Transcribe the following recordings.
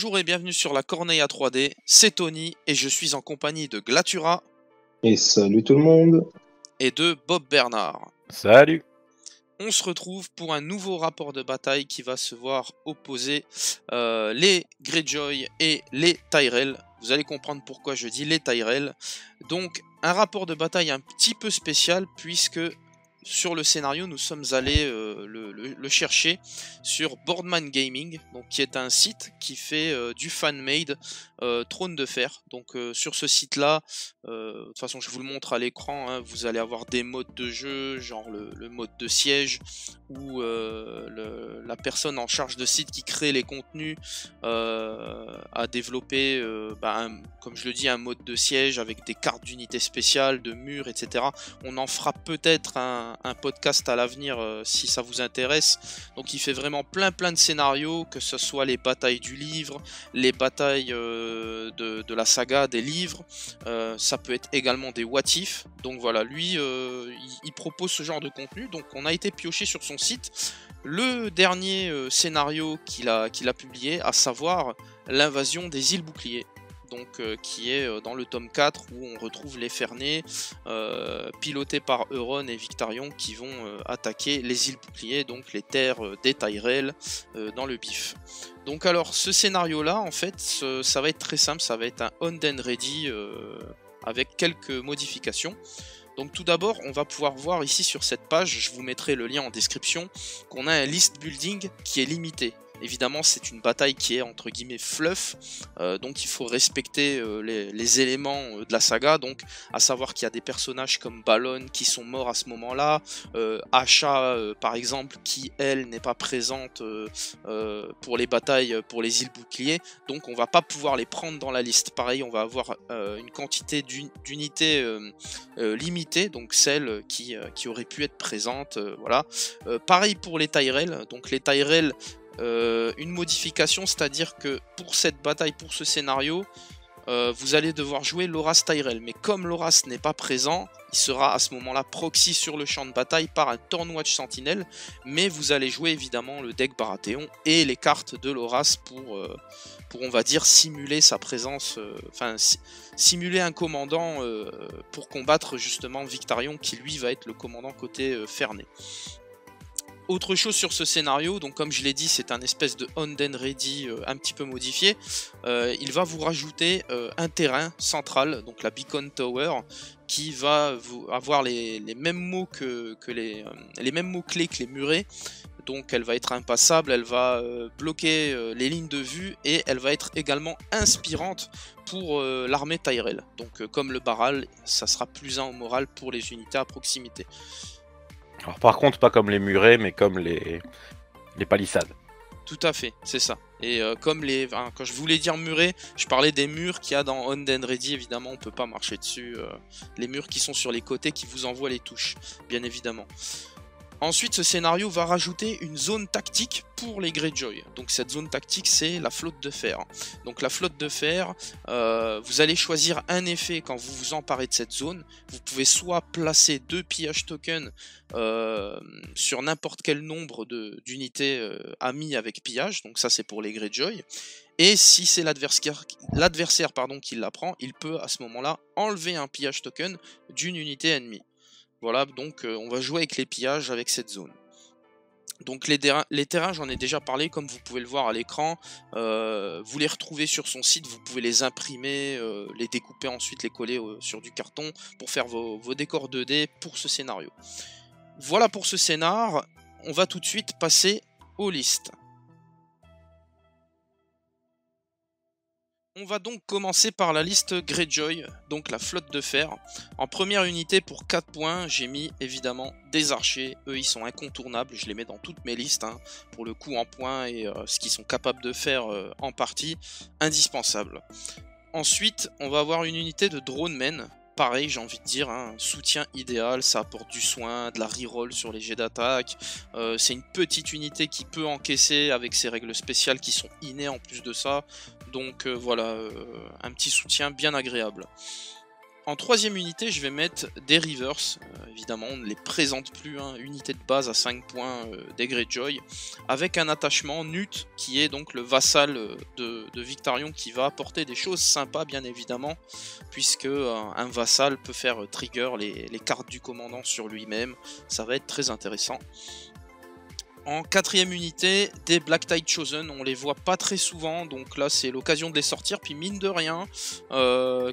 Bonjour et bienvenue sur la Corneille à 3D, c'est Tony et je suis en compagnie de Glatura Et salut tout le monde. et de Bob Bernard. Salut. On se retrouve pour un nouveau rapport de bataille qui va se voir opposer les Greyjoy et les Tyrell. Vous allez comprendre pourquoi je dis les Tyrell. Donc un rapport de bataille un petit peu spécial puisque sur le scénario nous sommes allés le chercher sur Boardman Gaming, donc, qui est un site qui fait du fan-made Trône de Fer. Donc sur ce site là, de toute façon je vous le montre à l'écran, hein, vous allez avoir des modes de jeu, genre le mode de siège, où la personne en charge de site qui crée les contenus a développé, comme je le dis, un mode de siège avec des cartes d'unités spéciales, de murs, etc. On en fera peut-être un podcast à l'avenir si ça vous intéresse. Donc il fait vraiment plein de scénarios, que ce soit les batailles du livre, les batailles de la saga des livres, ça peut être également des what if. Donc voilà, lui il propose ce genre de contenu. Donc on a été pioché sur son site le dernier scénario qu'il a publié, à savoir l'invasion des îles Boucliers. Donc, qui est dans le tome 4 où on retrouve les Fernés pilotés par Euron et Victarion qui vont attaquer les îles Boucliers, donc les terres des Tyrell dans le bif. Donc alors ce scénario là en fait ça va être très simple, ça va être un on and ready avec quelques modifications. Donc tout d'abord on va pouvoir voir ici sur cette page, je vous mettrai le lien en description, qu'on a un list building qui est limité. Évidemment c'est une bataille qui est entre guillemets fluff, donc il faut respecter les éléments de la saga, donc à savoir qu'il y a des personnages comme Balon qui sont morts à ce moment là, Asha par exemple qui elle n'est pas présente pour les batailles pour les îles Boucliers, donc on va pas pouvoir les prendre dans la liste. Pareil on va avoir une quantité d'unités limitée, donc celles qui auraient pu être présentes, voilà. Pareil pour les Tyrell, donc les Tyrell, une modification, c'est-à-dire que pour cette bataille, pour ce scénario, vous allez devoir jouer Loras Tyrell, mais comme Loras n'est pas présent, il sera à ce moment-là proxy sur le champ de bataille par un Tornwatch Sentinel, mais vous allez jouer évidemment le deck Baratheon et les cartes de Loras pour on va dire simuler sa présence, simuler un commandant pour combattre justement Victarion qui lui va être le commandant côté Ferné. Autre chose sur ce scénario, donc comme je l'ai dit, c'est un espèce de on and ready un petit peu modifié. Il va vous rajouter un terrain central, donc la Beacon Tower, qui va avoir les mêmes mots les mêmes mots clés que les murets. Donc elle va être impassable, elle va bloquer les lignes de vue et elle va être également inspirante pour l'armée Tyrell. Donc comme le Baral, ça sera plus 1 au moral pour les unités à proximité. Alors par contre, pas comme les murets, mais comme les palissades. Tout à fait, c'est ça. Et comme quand je voulais dire muret, je parlais des murs qu'il y a dans On and Ready, évidemment, on peut pas marcher dessus. Les murs qui sont sur les côtés qui vous envoient les touches, bien évidemment. Ensuite, ce scénario va rajouter une zone tactique pour les Greyjoy. Donc cette zone tactique, c'est la flotte de fer. Donc la flotte de fer, vous allez choisir un effet quand vous vous emparez de cette zone. Vous pouvez soit placer 2 pillage tokens sur n'importe quel nombre d'unités amies avec pillage. Donc ça c'est pour les Greyjoy. Et si c'est l'adversaire qui la prend, il peut à ce moment-là enlever un pillage token d'une unité ennemie. Voilà, donc on va jouer avec les pillages avec cette zone. Donc les terrains, j'en ai déjà parlé, comme vous pouvez le voir à l'écran. Vous les retrouvez sur son site, vous pouvez les imprimer, les découper ensuite, les coller sur du carton pour faire vos décors 2D pour ce scénario. Voilà pour ce scénar, on va tout de suite passer aux listes. On va donc commencer par la liste Greyjoy, donc la flotte de fer. En première unité pour 4 points, j'ai mis évidemment des archers. Eux ils sont incontournables, je les mets dans toutes mes listes, hein, pour le coup en points et ce qu'ils sont capables de faire en partie, indispensable. Ensuite, on va avoir une unité de dronemen. Pareil, j'ai envie de dire, un soutien idéal, ça apporte du soin, de la reroll sur les jets d'attaque. C'est une petite unité qui peut encaisser avec ses règles spéciales qui sont innées en plus de ça. Donc voilà, un petit soutien bien agréable. En troisième unité, je vais mettre des Reavers. Évidemment, on ne les présente plus, hein, unité de base à 5 points des Greyjoy, avec un attachement Nut, qui est donc le vassal de Victarion, qui va apporter des choses sympas, bien évidemment, puisque un vassal peut faire trigger les cartes du commandant sur lui-même. Ça va être très intéressant. En quatrième unité, des Black Tide Chosen, on les voit pas très souvent, donc là c'est l'occasion de les sortir, puis mine de rien,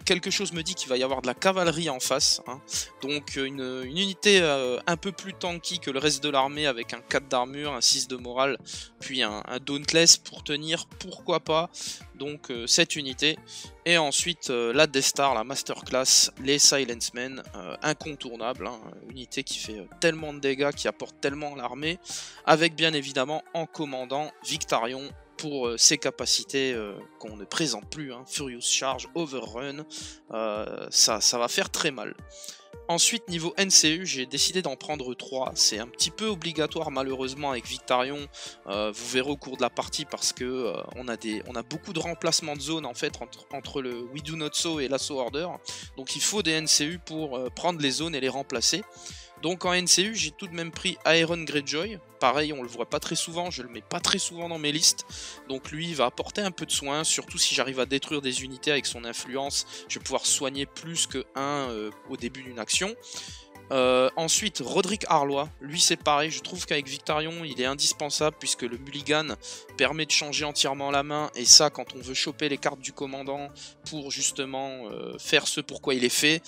quelque chose me dit qu'il va y avoir de la cavalerie en face, hein. Donc une unité un peu plus tanky que le reste de l'armée, avec un 4 d'armure, un 6 de morale, puis un Dauntless pour tenir, pourquoi pas, donc cette unité. Et ensuite la Death Star, la Masterclass, les Silencemen, incontournables, hein, unité qui fait tellement de dégâts, qui apporte tellement à l'armée, avec bien évidemment en commandant Victarion pour ses capacités qu'on ne présente plus, hein, Furious Charge, Overrun, ça va faire très mal. Ensuite, niveau NCU, j'ai décidé d'en prendre 3. C'est un petit peu obligatoire malheureusement avec Victarion. Vous verrez au cours de la partie parce que on a beaucoup de remplacements de zone en fait entre le We Do Not So et l'Assault Order. Donc il faut des NCU pour prendre les zones et les remplacer. Donc en NCU, j'ai tout de même pris Iron Greyjoy. Pareil, on le voit pas très souvent, je le mets pas très souvent dans mes listes. Donc lui, il va apporter un peu de soin, surtout si j'arrive à détruire des unités avec son influence. Je vais pouvoir soigner plus que 1 au début d'une action. Ensuite, Roderick Arlois, lui c'est pareil, je trouve qu'avec Victarion il est indispensable puisque le mulligan permet de changer entièrement la main, et ça quand on veut choper les cartes du commandant pour justement faire ce pourquoi il est fait,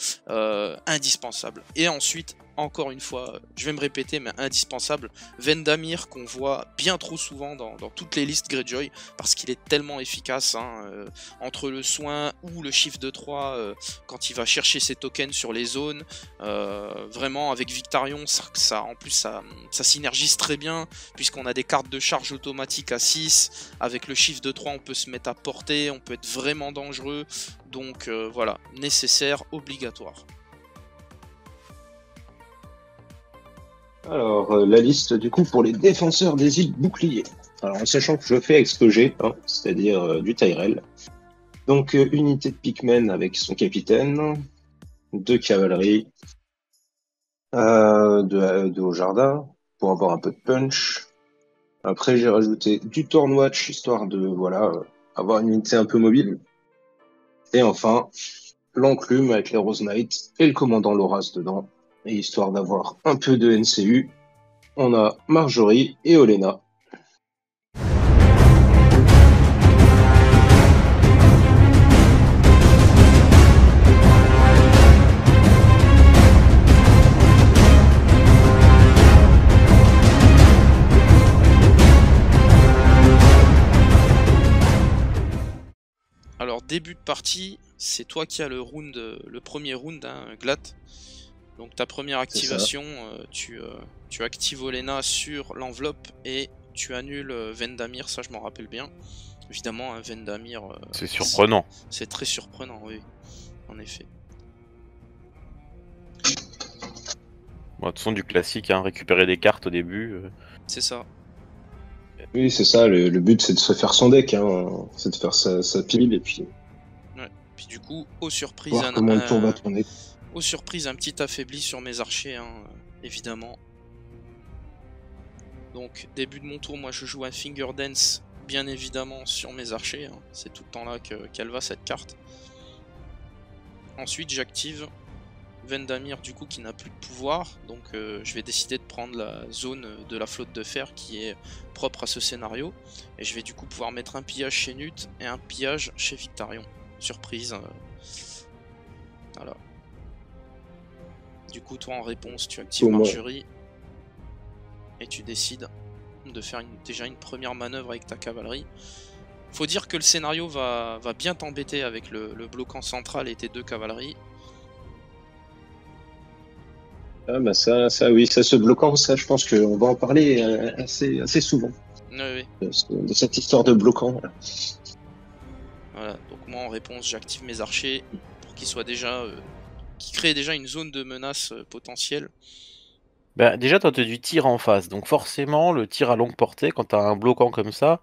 indispensable. Et ensuite, encore une fois, je vais me répéter mais indispensable, Vendamir qu'on voit bien trop souvent dans toutes les listes Greyjoy parce qu'il est tellement efficace, hein, entre le soin ou le chiffre de 3 quand il va chercher ses tokens sur les zones. Vraiment avec Victarion en plus ça synergise très bien puisqu'on a des cartes de charge automatique à 6, avec le chiffre de 3 on peut se mettre à portée, on peut être vraiment dangereux, donc voilà, nécessaire, obligatoire. Alors, la liste du coup pour les défenseurs des îles boucliers. Alors, en sachant que je fais avec ce que j'ai, hein, c'est-à-dire du Tyrell. Donc, unité de Pikmin avec son capitaine, 2 cavaleries, 2 au jardin pour avoir un peu de punch. Après, j'ai rajouté du Thornwatch histoire de voilà avoir une unité un peu mobile. Et enfin, l'enclume avec les Rose Knight et le commandant Loras dedans. Et histoire d'avoir un peu de NCU, on a Marjorie et Olenna. Alors début de partie, c'est toi qui as le premier round, hein, Glatt. Donc ta première activation, tu actives Olenna sur l'enveloppe et tu annules Vendamir, ça je m'en rappelle bien. Évidemment, hein, Vendamir... c'est surprenant. C'est très surprenant, oui, en effet. Bon, de toute façon, du classique, hein, récupérer des cartes au début. C'est ça. Oui, c'est ça, le but c'est de se faire son deck, hein, c'est de faire sa pile et puis... Ouais. Puis du coup, aux surprises, voir comment le tour va tourner. Aux surprises, un petit affaibli sur mes archers, hein, évidemment. Donc, début de mon tour, moi je joue un Finger Dance, bien évidemment, sur mes archers. Hein. C'est tout le temps là qu'elle va, cette carte. Ensuite, j'active Vendamir, du coup, qui n'a plus de pouvoir. Donc, je vais décider de prendre la zone de la flotte de fer qui est propre à ce scénario. Et je vais du coup pouvoir mettre un pillage chez Nut et un pillage chez Victarion. Surprise. Voilà. Du coup, toi en réponse, tu actives Marjorie et tu décides de faire déjà une première manœuvre avec ta cavalerie. Faut dire que le scénario va bien t'embêter avec le bloquant central et tes 2 cavaleries. Ah bah ça oui, ça se bloquant, ça je pense qu'on va en parler assez souvent. Oui. De cette histoire de bloquant. Voilà, donc moi en réponse, j'active mes archers pour qu'ils soient déjà... qui crée déjà une zone de menace potentielle. Bah, déjà, toi, tu as du tir en face, donc forcément, le tir à longue portée, quand tu as un bloquant comme ça,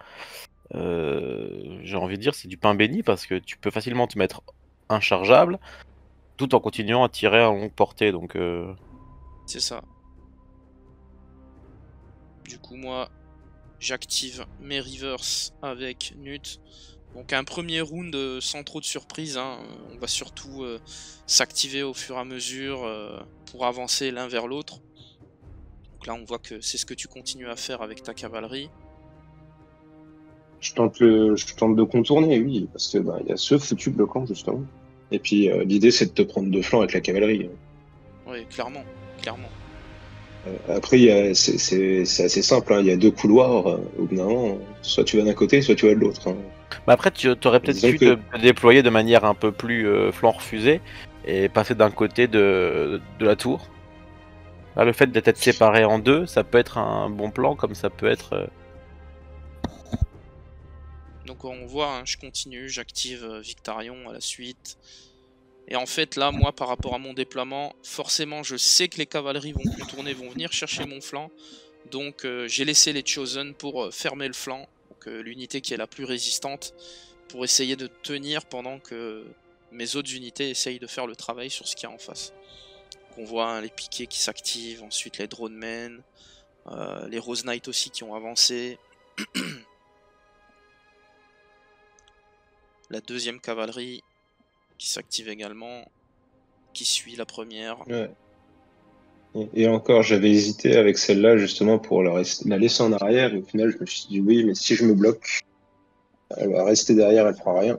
j'ai envie de dire, c'est du pain béni, parce que tu peux facilement te mettre inchargeable, tout en continuant à tirer à longue portée. Donc, C'est ça. Du coup, moi, j'active mes reverse avec Nut. Donc un premier round sans trop de surprise, hein. On va surtout s'activer au fur et à mesure pour avancer l'un vers l'autre. Donc là on voit que c'est ce que tu continues à faire avec ta cavalerie. Je tente de contourner, oui, parce que il y a ce foutu bloquant justement. Et puis l'idée c'est de te prendre de flanc avec la cavalerie. Oui, clairement, clairement. Après, c'est assez simple, hein. Il y a deux couloirs. Au bout d'un moment, soit tu vas d'un côté, soit tu vas de l'autre, hein. Mais après, tu aurais peut-être Disons pu que te déployer de manière un peu plus flanc refusé et passer d'un côté de la tour. Là, le fait d'être séparé en deux, ça peut être un bon plan, comme ça peut être. Donc on voit, hein, je continue, j'active Victarion à la suite. Et en fait là, moi par rapport à mon déploiement, forcément je sais que les cavaleries vont contourner, vont venir chercher mon flanc. Donc j'ai laissé les Chosen pour fermer le flanc, donc l'unité qui est la plus résistante, pour essayer de tenir pendant que mes autres unités essayent de faire le travail sur ce qu'il y a en face. Donc on voit, hein, les piquets qui s'activent, ensuite les drone men, les Rose Knight aussi qui ont avancé. La deuxième cavalerie qui s'active également, qui suit la première. ouais. Et encore, j'avais hésité avec celle-là justement pour la laisser en arrière. Et au final, je me suis dit oui, mais si je me bloque, elle va rester derrière, elle fera rien.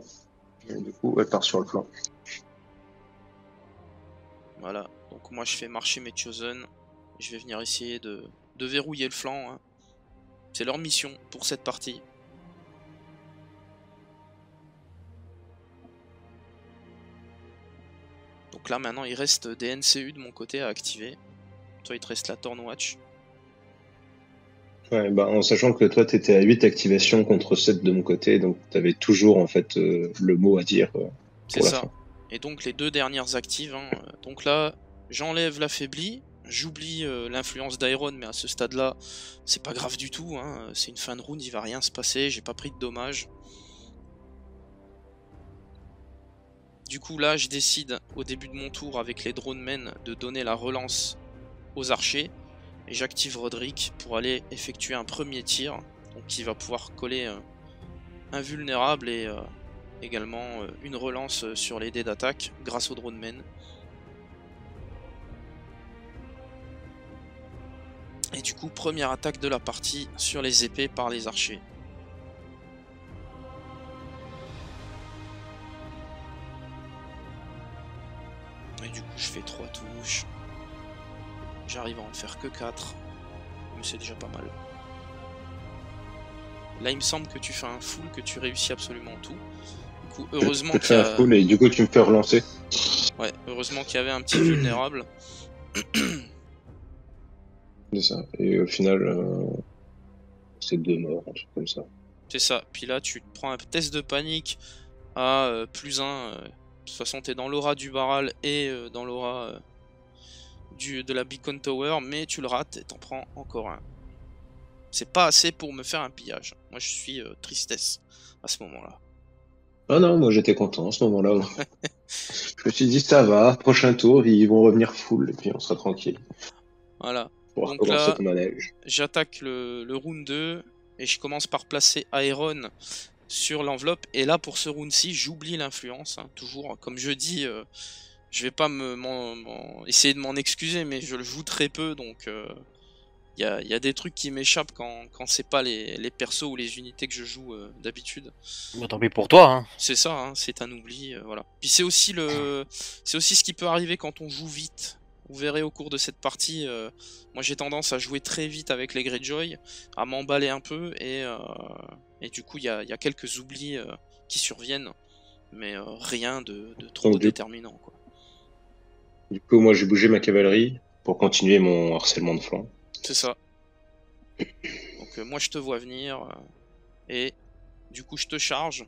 Et du coup, elle part sur le flanc. Voilà, donc moi je fais marcher mes Chosen. Je vais venir essayer de verrouiller le flanc, hein. C'est leur mission pour cette partie. Donc là maintenant il reste des NCU de mon côté à activer. Toi il te reste la Tornwatch. Ouais, en sachant que toi, t'étais à 8 activations contre 7 de mon côté, donc t'avais toujours en fait le mot à dire C'est pour la ça. fin. Et donc les deux dernières actives, hein. Donc là j'enlève l'affaibli. J'oublie l'influence d'Iron, mais à ce stade-là, c'est pas grave du tout, hein. C'est une fin de round, il va rien se passer, j'ai pas pris de dommages. Du coup là, je décide au début de mon tour avec les drone men de donner la relance aux archers. Et j'active Roderick pour aller effectuer un premier tir. Donc qui va pouvoir coller invulnérable et également une relance sur les dés d'attaque grâce au drone men. Et du coup, première attaque de la partie sur les épées par les archers. Et du coup, je fais 3 touches. J'arrive à en faire que 4. Mais c'est déjà pas mal. Là, il me semble que tu fais un full, que tu réussis absolument tout. Du coup, heureusement qu'il y a... un full et du coup, tu me fais relancer. Ouais, heureusement qu'il y avait un petit vulnérable. C'est ça. Et au final, c'est 2 morts, un truc comme ça. C'est ça. Puis là, tu te prends un test de panique à +1. De toute façon, tu es dans l'aura du Baral et dans l'aura de la Beacon Tower, mais tu le rates et t'en prends encore un. C'est pas assez pour me faire un pillage. Moi, je suis tristesse à ce moment-là. Ah non, moi j'étais content à ce moment-là. Je me suis dit, ça va, prochain tour, ils vont revenir full et puis on sera tranquille. Voilà. Pour Donc recommencer là, ton manège. j'attaque le round 2 et je commence par placer Iron sur l'enveloppe. Et là, pour ce round-ci, j'oublie l'influence, hein, toujours. Comme je dis, je vais pas essayer de m'en excuser, mais je le joue très peu, donc y a des trucs qui m'échappent quand c'est pas les persos ou les unités que je joue d'habitude. Bon, tant pis pour toi, hein. C'est ça, hein, c'est un oubli, voilà. Puis c'est aussi ce qui peut arriver quand on joue vite. Vous verrez au cours de cette partie, moi j'ai tendance à jouer très vite avec les Greyjoy, à m'emballer un peu, et du coup il y a quelques oublis qui surviennent, mais rien de trop déterminant, quoi. Du coup, moi j'ai bougé ma cavalerie pour continuer mon harcèlement de flanc. C'est ça. Donc moi je te vois venir, et du coup je te charge.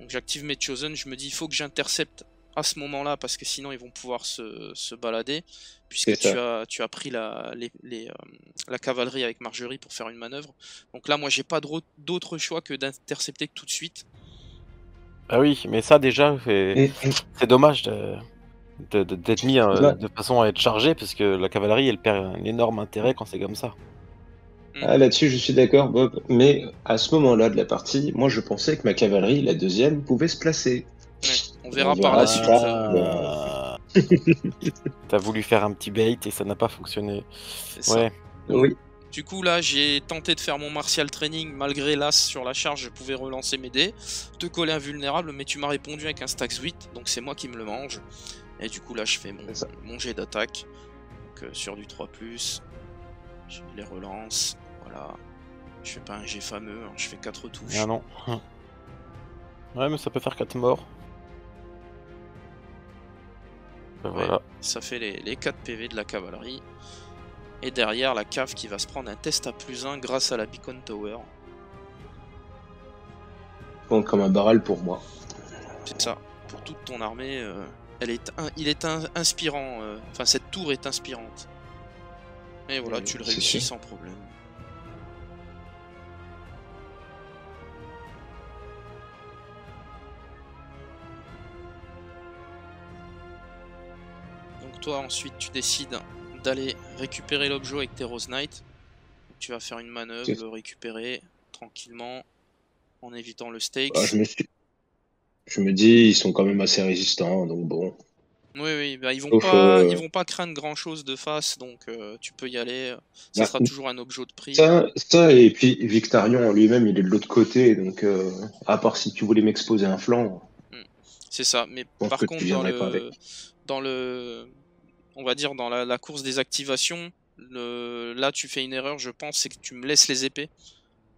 Donc j'active mes Chosen, je me dis il faut que j'intercepte à ce moment-là parce que sinon ils vont pouvoir se balader, puisque tu as pris la cavalerie avec Marjorie pour faire une manœuvre. Donc là moi j'ai pas d'autre choix que d'intercepter tout de suite. Ah oui, mais ça déjà c'est dommage. d'être mis de façon à être chargé, parce que la cavalerie, elle perd un énorme intérêt quand c'est comme ça. Ah, là-dessus, je suis d'accord, Bob. Mais à ce moment-là de la partie, moi, je pensais que ma cavalerie, la deuxième, pouvait se placer. Ouais, on On verra par la suite. Ah. T'as voulu faire un petit bait et ça n'a pas fonctionné. C'est ça. Ouais. Donc, Oui. du coup, là, j'ai tenté de faire mon martial training. Malgré l'as sur la charge, je pouvais relancer mes dés, te coller invulnérable, mais tu m'as répondu avec un Stax 8, donc c'est moi qui me le mange. Et du coup, là, je fais mon jet d'attaque. Donc, sur du 3+, je les relance. Voilà. Je fais pas un jet fameux, hein, je fais 4 touches. Ah non. Ouais, mais ça peut faire 4 morts. Ben Ouais, voilà. ça fait les 4 PV de la cavalerie. Et derrière, la cave qui va se prendre un test à +1 grâce à la Beacon Tower. Bon, comme un barrel pour moi. C'est ça. Pour toute ton armée, il est inspirant. Enfin, cette tour est inspirante. Et voilà, tu le c'est réussis sûr. sans problème. Donc toi, ensuite, tu décides d'aller récupérer l'objet avec tes Rose Knight. Tu vas faire une manœuvre, C'est- le récupérer tranquillement, en évitant le stakes. Ah, je me dis, ils sont quand même assez résistants, donc bon. Oui, oui, bah, ils Sauf, vont pas craindre grand chose de face, donc tu peux y aller. Ça bah, sera toujours un objet de prix. ça, et puis Victarion en lui-même, il est de l'autre côté, donc à part si tu voulais m'exposer un flanc, C'est ça, mais je pense par que tu contre, viendrais pas avec. on va dire dans la course des activations, là tu fais une erreur, je pense, c'est que tu me laisses les épées.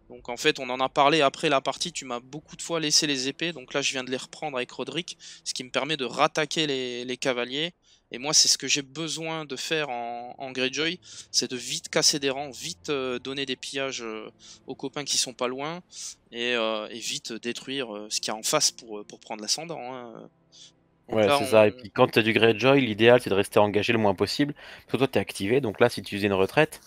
Donc en fait, on en a parlé après la partie, tu m'as beaucoup de fois laissé les épées, donc là je viens de les reprendre avec Roderick, ce qui me permet de rattaquer les cavaliers. Et moi, c'est ce que j'ai besoin de faire en Greyjoy, c'est de vite casser des rangs, vite donner des pillages aux copains qui sont pas loin, et vite détruire ce qu'il y a en face pour prendre l'ascendant. Hein. Donc Ouais, là, c'est ça. Et puis quand t'as du Greyjoy, l'idéal c'est de rester engagé le moins possible. Parce que toi t'es activé, donc là si tu faisais une retraite,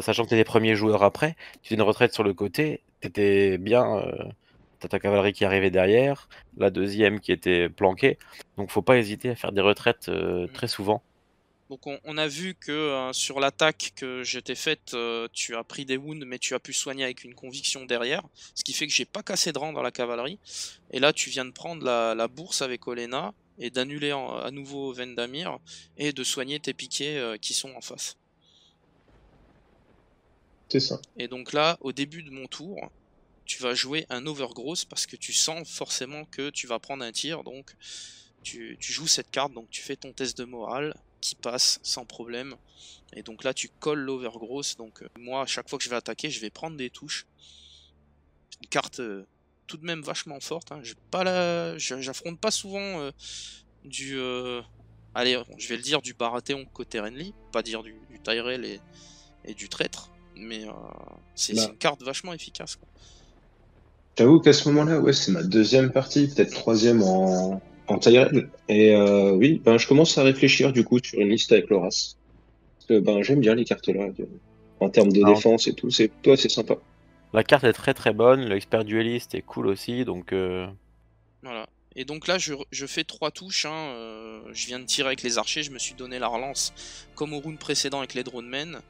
sachant que t'es les premiers joueurs après, tu faisais une retraite sur le côté, t'étais bien. T'as ta cavalerie qui arrivait derrière, la deuxième qui était planquée. Donc faut pas hésiter à faire des retraites très souvent. Donc on a vu que sur l'attaque que je t'ai faite, tu as pris des wounds, mais tu as pu soigner avec une conviction derrière, ce qui fait que j'ai pas cassé de rang dans la cavalerie. Et là, tu viens de prendre la bourse avec Olena et d'annuler à nouveau Vendamir et de soigner tes piquets qui sont en face. C'est ça. Et donc là, au début de mon tour, tu vas jouer un overgrowth parce que tu sens forcément que tu vas prendre un tir, donc tu joues cette carte, donc tu fais ton test de morale qui passe sans problème. Et donc là tu colles l'overgrowth, donc moi à chaque fois que je vais attaquer je vais prendre des touches. C'est une carte tout de même vachement forte, hein. J'affronte pas souvent du... allez, je vais le dire, du Baratheon côté Renly, pas dire du Tyrell et du traître, mais c'est Bah, une carte vachement efficace, quoi. j'avoue qu'à ce moment-là, ouais, c'est ma deuxième partie, peut-être troisième en Tyrell. Et oui, ben, je commence à réfléchir du coup sur une liste avec Loras. Parce que ben, j'aime bien les cartes là, en termes de Alors, défense et tout. C'est sympa. la carte est très très bonne, l'expert dueliste est cool aussi, donc Voilà. Et donc là, je fais 3 touches. Hein, je viens de tirer avec les archers. Je me suis donné la relance comme au round précédent avec les dronemen.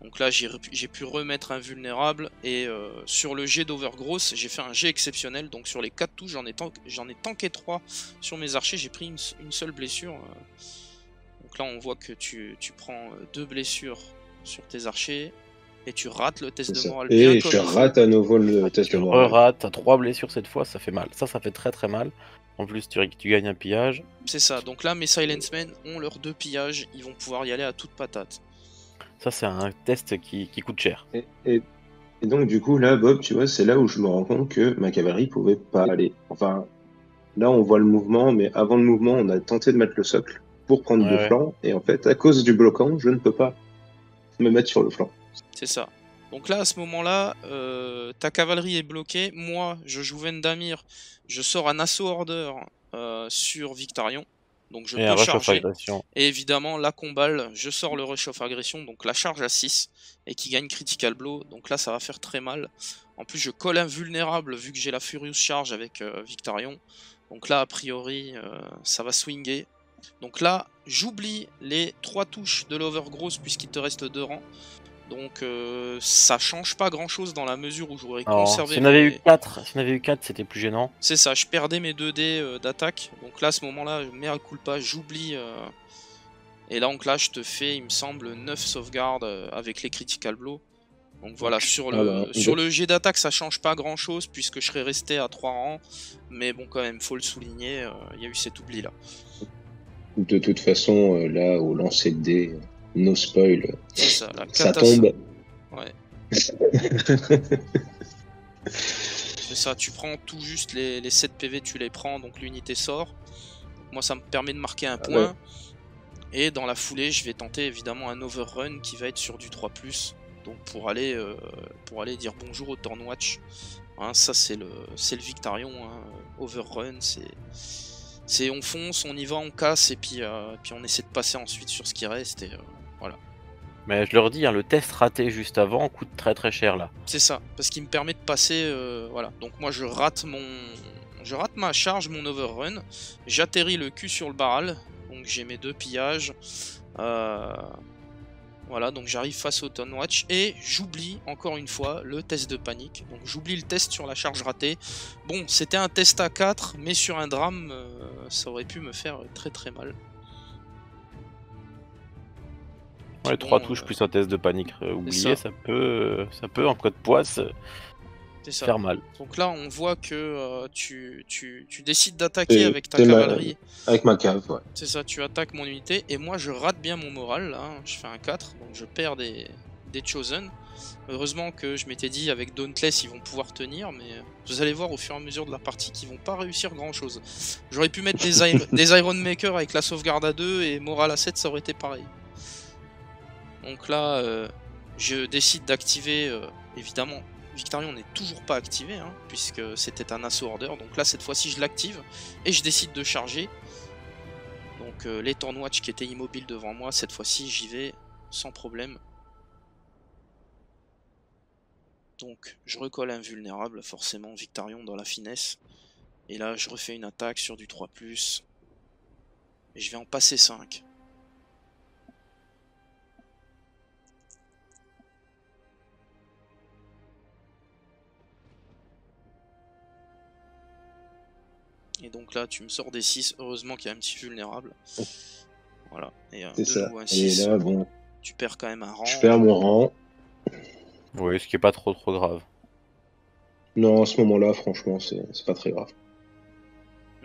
Donc là, j'ai pu remettre invulnérable. Et sur le jet d'Overgrowth, j'ai fait un jet exceptionnel. Donc sur les 4 touches, j'en ai tanké 3 sur mes archers. J'ai pris une seule blessure. Donc là, on voit que tu prends 2 blessures sur tes archers. Et tu rates le test C'est de ça. morale bien Et comme je il faut. rate à nouveau le test tu de morale. re-rates, t'as 3 blessures cette fois, ça fait mal. Ça fait très très mal. En plus, tu gagnes un pillage. C'est ça. Donc là, mes Silencemen ont leurs 2 pillages. Ils vont pouvoir y aller à toute patate. Ça, c'est un test qui coûte cher. Et donc, du coup, là, Bob, tu vois, c'est là où je me rends compte que ma cavalerie pouvait pas aller. Enfin, là, on voit le mouvement, mais avant le mouvement, on a tenté de mettre le socle pour prendre Ouais, le ouais. flanc. Et en fait, à cause du bloquant, je ne peux pas me mettre sur le flanc. C'est ça. Donc là, à ce moment-là, ta cavalerie est bloquée. Moi, je joue Vendamir. Je sors un assaut order sur Victarion. Donc je Et un peux rush of charger. agression. Et évidemment, la comballe, je sors le rush of agression. Donc la charge à 6. Et qui gagne critical blow. Donc là, ça va faire très mal. En plus, je colle invulnérable vu que j'ai la Furious Charge avec Victarion. Donc là, a priori, ça va swinger. Donc là, j'oublie les 3 touches de l'Overgrowth puisqu'il te reste 2 rangs. Donc ça change pas grand chose dans la mesure où j'aurais conservé. Si on avait eu 4, c'était plus gênant. C'est ça, je perdais mes 2 dés d'attaque. Donc là, à ce moment-là, mea culpa, j'oublie. Et donc là, je te fais, il me semble, 9 sauvegardes avec les critical blows. Donc voilà, sur le jet d'attaque, ça change pas grand chose puisque je serais resté à 3 rangs. Mais bon, quand même, faut le souligner, il y a eu cet oubli là. De toute façon, là, au lancer de dés, no spoil, ça, ça tombe. Ouais. C'est ça, tu prends tout juste les 7 PV, tu les prends, donc l'unité sort. Moi, ça me permet de marquer un point. Ouais. Et dans la foulée, je vais tenter évidemment un overrun qui va être sur du 3+. Donc pour aller dire bonjour au Tornwatch. Hein, ça c'est le Victarion, hein. Overrun, c'est on fonce, on y va, on casse et puis on essaie de passer ensuite sur ce qui reste et voilà. Mais je leur dis, hein, le test raté juste avant coûte très très cher là. C'est ça, parce qu'il me permet de passer, voilà. Donc moi je rate ma charge, mon overrun, j'atterris le cul sur le barral, donc j'ai mes 2 pillages. Voilà, donc j'arrive face au Tornwatch et j'oublie encore une fois le test de panique. Donc j'oublie le test sur la charge ratée. Bon, c'était un test à 4, mais sur un drame, ça aurait pu me faire très très mal. Ouais, 3 touches plus un test de panique oublié, ça peut en code poisse faire mal. Donc là, on voit que tu décides d'attaquer avec ta cavalerie. Avec ma cave, ouais. C'est ça, tu attaques mon unité et moi je rate bien mon moral là, hein. Je fais un 4, donc je perds des Chosen. Heureusement que je m'étais dit avec Dauntless ils vont pouvoir tenir, mais vous allez voir au fur et à mesure de la partie qu'ils vont pas réussir grand chose. J'aurais pu mettre des Iron Maker avec la sauvegarde à 2 et moral à 7, ça aurait été pareil. Donc là, je décide d'activer, évidemment, Victarion n'est toujours pas activé, hein, puisque c'était un assaut order. Donc là, cette fois-ci, je l'active et je décide de charger. Donc les Tornwatch qui étaient immobiles devant moi, cette fois-ci, j'y vais sans problème. Donc je recolle invulnérable, forcément, Victarion dans la finesse. Et là, je refais une attaque sur du 3+. Et je vais en passer 5. Et donc là, tu me sors des 6. Heureusement qu'il y a un petit vulnérable. Voilà. Et c'est ça. Un 6. Et là, bon. Tu perds quand même un rang. Je perds mon rang. Oui, ce qui est pas trop grave. Non, à ce moment-là, franchement, c'est pas très grave.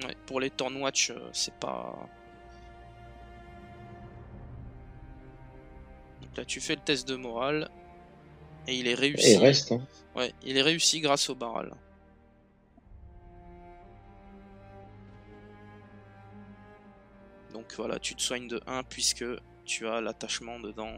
Ouais, pour les Tornwatch, c'est pas... Donc là, tu fais le test de morale. Et il est réussi. Et il reste, hein. Ouais, il est réussi grâce au barral. Donc voilà, tu te soignes de 1 puisque tu as l'attachement dedans.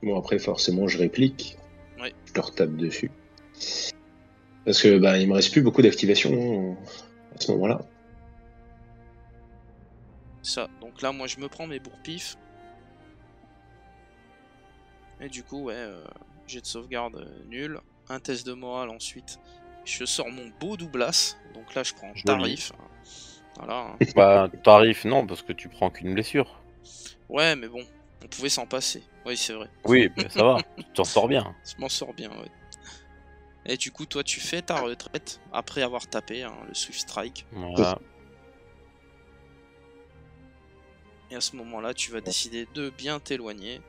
Bon, après, forcément, je réplique. Ouais. Je leur tape dessus. Parce que bah, il me reste plus beaucoup d'activation à ce moment-là. Ça, donc là, moi, je me prends mes bourre-pif. Et du coup, ouais, jet de sauvegarde nul. Un test de morale ensuite. Je sors mon beau Douglas. Donc là, je prends tarif. Voilà. Bah, tarif, non, parce que tu prends qu'une blessure. Ouais, mais bon, on pouvait s'en passer. Oui, c'est vrai. Oui, mais ça va, tu t'en sors bien. Je m'en sors bien, ouais. Et du coup, toi, tu fais ta retraite après avoir tapé hein, le Swift Strike. Voilà. Et à ce moment-là, tu vas décider de bien t'éloigner.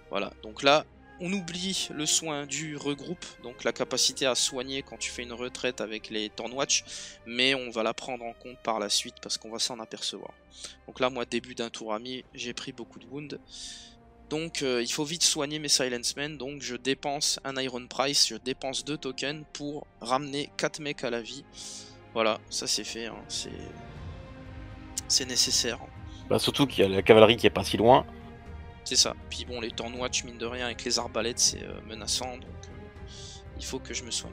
Voilà, donc là, on oublie le soin du regroupe, donc la capacité à soigner quand tu fais une retraite avec les Tornwatch, mais on va la prendre en compte par la suite parce qu'on va s'en apercevoir. Donc là, moi, début d'un tour ami, j'ai pris beaucoup de wounds. Donc il faut vite soigner mes Silence Men, donc je dépense un Iron Price, je dépense 2 tokens pour ramener 4 mecs à la vie. Voilà, ça c'est fait, hein. C'est nécessaire. Bah, surtout qu'il y a la cavalerie qui est pas si loin. C'est ça, puis bon les Tornwatch mine de rien avec les arbalètes c'est menaçant, donc il faut que je me soigne.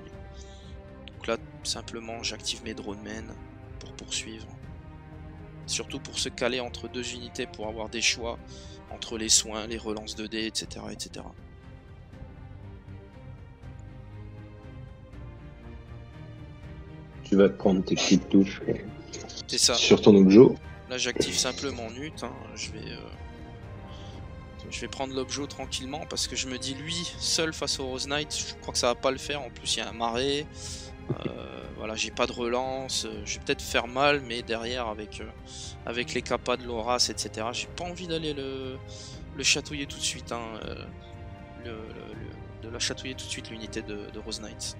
Donc là simplement j'active mes Drone Men pour poursuivre. Surtout pour se caler entre 2 unités pour avoir des choix entre les soins, les relances de dés, etc. etc. Tu vas te prendre tes petites touches C'est ça. sur ton objo. Là j'active simplement Nut, hein. Je vais prendre l'objo tranquillement parce que je me dis lui seul face au Rose Knight, je crois que ça va pas le faire. En plus il y a un marais, voilà, j'ai pas de relance, je vais peut-être faire mal, mais derrière avec les capas de l'Horace, etc. J'ai pas envie d'aller le chatouiller tout de suite, hein, de la chatouiller tout de suite l'unité de Rose Knight.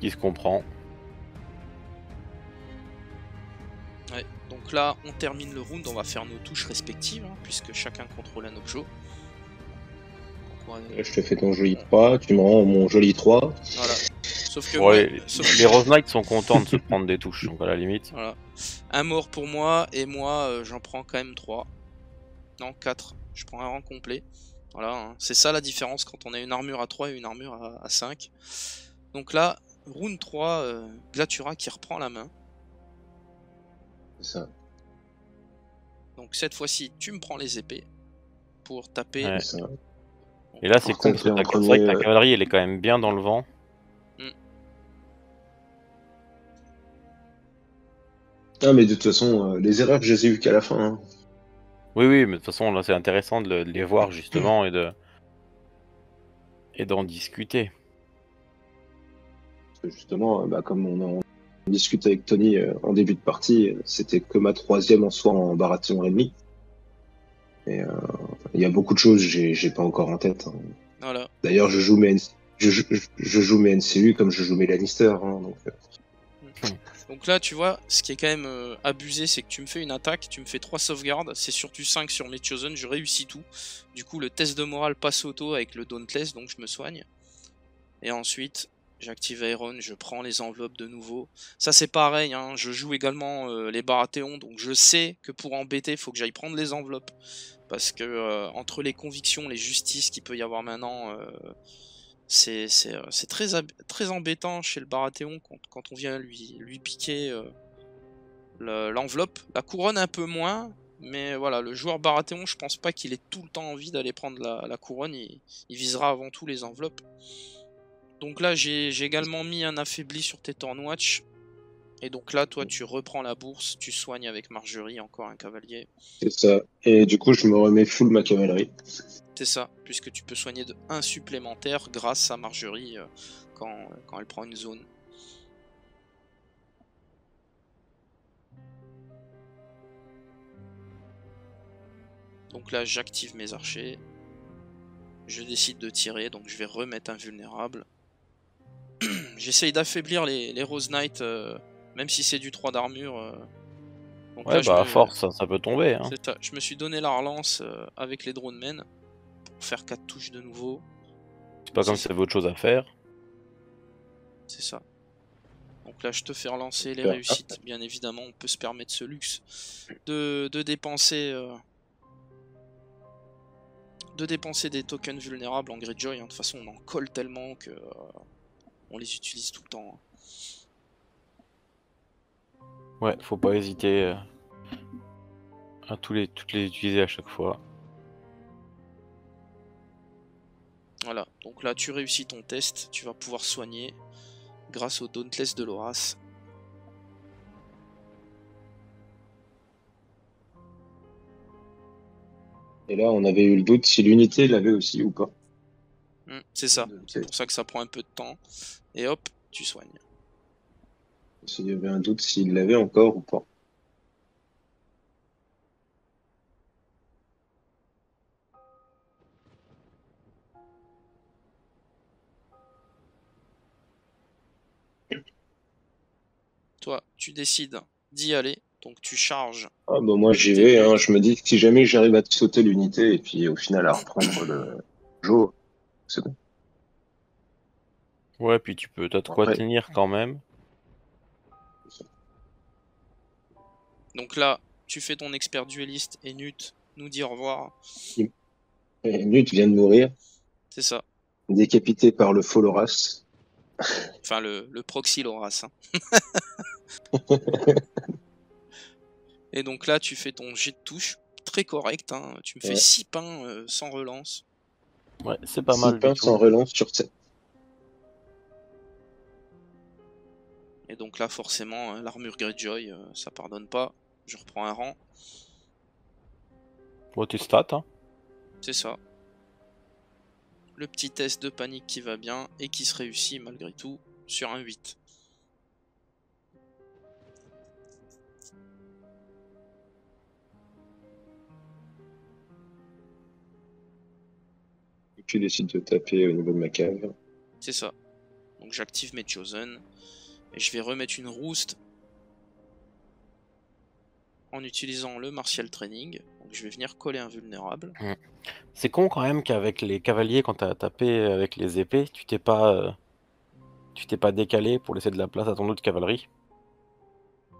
Qui se comprend. Ouais, donc là on termine le round, on va faire nos touches respectives, hein, puisque chacun contrôle un objet. Là, je te fais ton joli 3, tu me rends mon joli 3. Voilà. Sauf que Ouais, les Rose Knights sont contents de se prendre des touches, donc à la limite. Voilà. Un mort pour moi, et moi j'en prends quand même 3. Non, 4. Je prends un rang complet. Voilà, hein. C'est ça la différence quand on a une armure à 3 et une armure à 5. Donc là, round 3, Glatura qui reprend la main. C'est ça. Donc cette fois-ci, tu me prends les épées pour taper. Ouais. C'est ça. Et là, c'est con, parce que c'est vrai que ta cavalerie, elle est quand même bien dans le vent. Ah, mais de toute façon, les erreurs, je les ai eues qu'à la fin. Hein. Oui, mais de toute façon, là, c'est intéressant de les voir, justement, et d'en discuter. Parce que justement, comme on discute avec Tony en début de partie, c'était que ma 3e en soi en Baratheon ennemi. Et il y a beaucoup de choses j'ai pas encore en tête. Hein. Voilà. D'ailleurs, je joue mes NCU comme je joue mes Lannister. Hein, Donc là, tu vois, ce qui est quand même abusé, c'est que tu me fais une attaque, tu me fais 3 sauvegardes, c'est sur du 5 sur mes Chosen, je réussis tout. Du coup, le test de morale passe auto avec le Dauntless, donc je me soigne. Et ensuite, j'active Iron, je prends les enveloppes de nouveau. Ça, c'est pareil, hein, je joue également les Baratheons, donc je sais que pour embêter, il faut que j'aille prendre les enveloppes. Parce que entre les convictions, les justices qu'il peut y avoir maintenant... c'est très embêtant chez le Baratheon quand on vient lui piquer l'enveloppe. La couronne un peu moins, mais voilà, le joueur Baratheon, je pense pas qu'il ait tout le temps envie d'aller prendre la couronne, il visera avant tout les enveloppes. Donc là, j'ai également mis un affaibli sur tes Tornwatch. Et donc là, toi, tu reprends la bourse, tu soignes avec Marjorie, encore un cavalier. C'est ça. Et du coup, je me remets full ma cavalerie. C'est ça, puisque tu peux soigner de 1 supplémentaire grâce à Marjorie quand elle prend une zone. Donc là, j'active mes archers. Je décide de tirer, donc je vais remettre invulnérable. J'essaye d'affaiblir les Rose Knight, même si c'est du 3 d'armure. Ouais, là, bah à force, ça peut tomber. Hein. Ça. Je me suis donné la relance avec les drone men pour faire 4 touches de nouveau. C'est pas comme si t'avais autre chose à faire. C'est ça. Donc là, je te fais relancer les réussites. Bien évidemment, on peut se permettre ce luxe de dépenser des tokens vulnérables en Greyjoy. Hein. De toute façon, on en colle tellement que on les utilise tout le temps. Hein. Ouais, faut pas hésiter à toutes les utiliser à chaque fois. Voilà, donc là tu réussis ton test, tu vas pouvoir soigner grâce au Dauntless de l'Horace. Et là, on avait eu le doute si l'unité l'avait aussi ou pas. C'est ça, c'est pour ça que ça prend un peu de temps. Et hop, tu soignes. S'il y avait un doute s'il l'avait encore ou pas. Toi, tu décides d'y aller, donc tu charges. Ah bah moi j'y vais, hein. Je me dis que si jamais j'arrive à te sauter l'unité et puis au final à reprendre le jeu, c'est bon. Ouais, puis t'as de quoi tenir quand même. Donc là, tu fais ton expert dueliste et Nut nous dit au revoir. Et Nut vient de mourir. C'est ça. Décapité par le faux Loras. Enfin, le proxy Loras. Hein. Et donc là, tu fais ton jet de touche, très correct, hein. Tu me fais Ouais. 6 pains sans relance. Ouais, c'est pas 6 mal du pains tout. sans relance sur 7. Et donc là, forcément, hein, l'armure Greyjoy, ça pardonne pas. Je reprends un rang, Bon, tes stats, hein. c'est ça. Le petit test de panique qui va bien et qui se réussit malgré tout sur un 8. Et tu décides de taper au niveau de ma cave. C'est ça. Donc j'active mes Chosen. Et je vais remettre une roost en utilisant le Martial Training. Donc je vais venir coller invulnérable. C'est con quand même qu'avec les cavaliers, quand t'as tapé avec les épées, tu t'es pas décalé pour laisser de la place à ton autre cavalerie.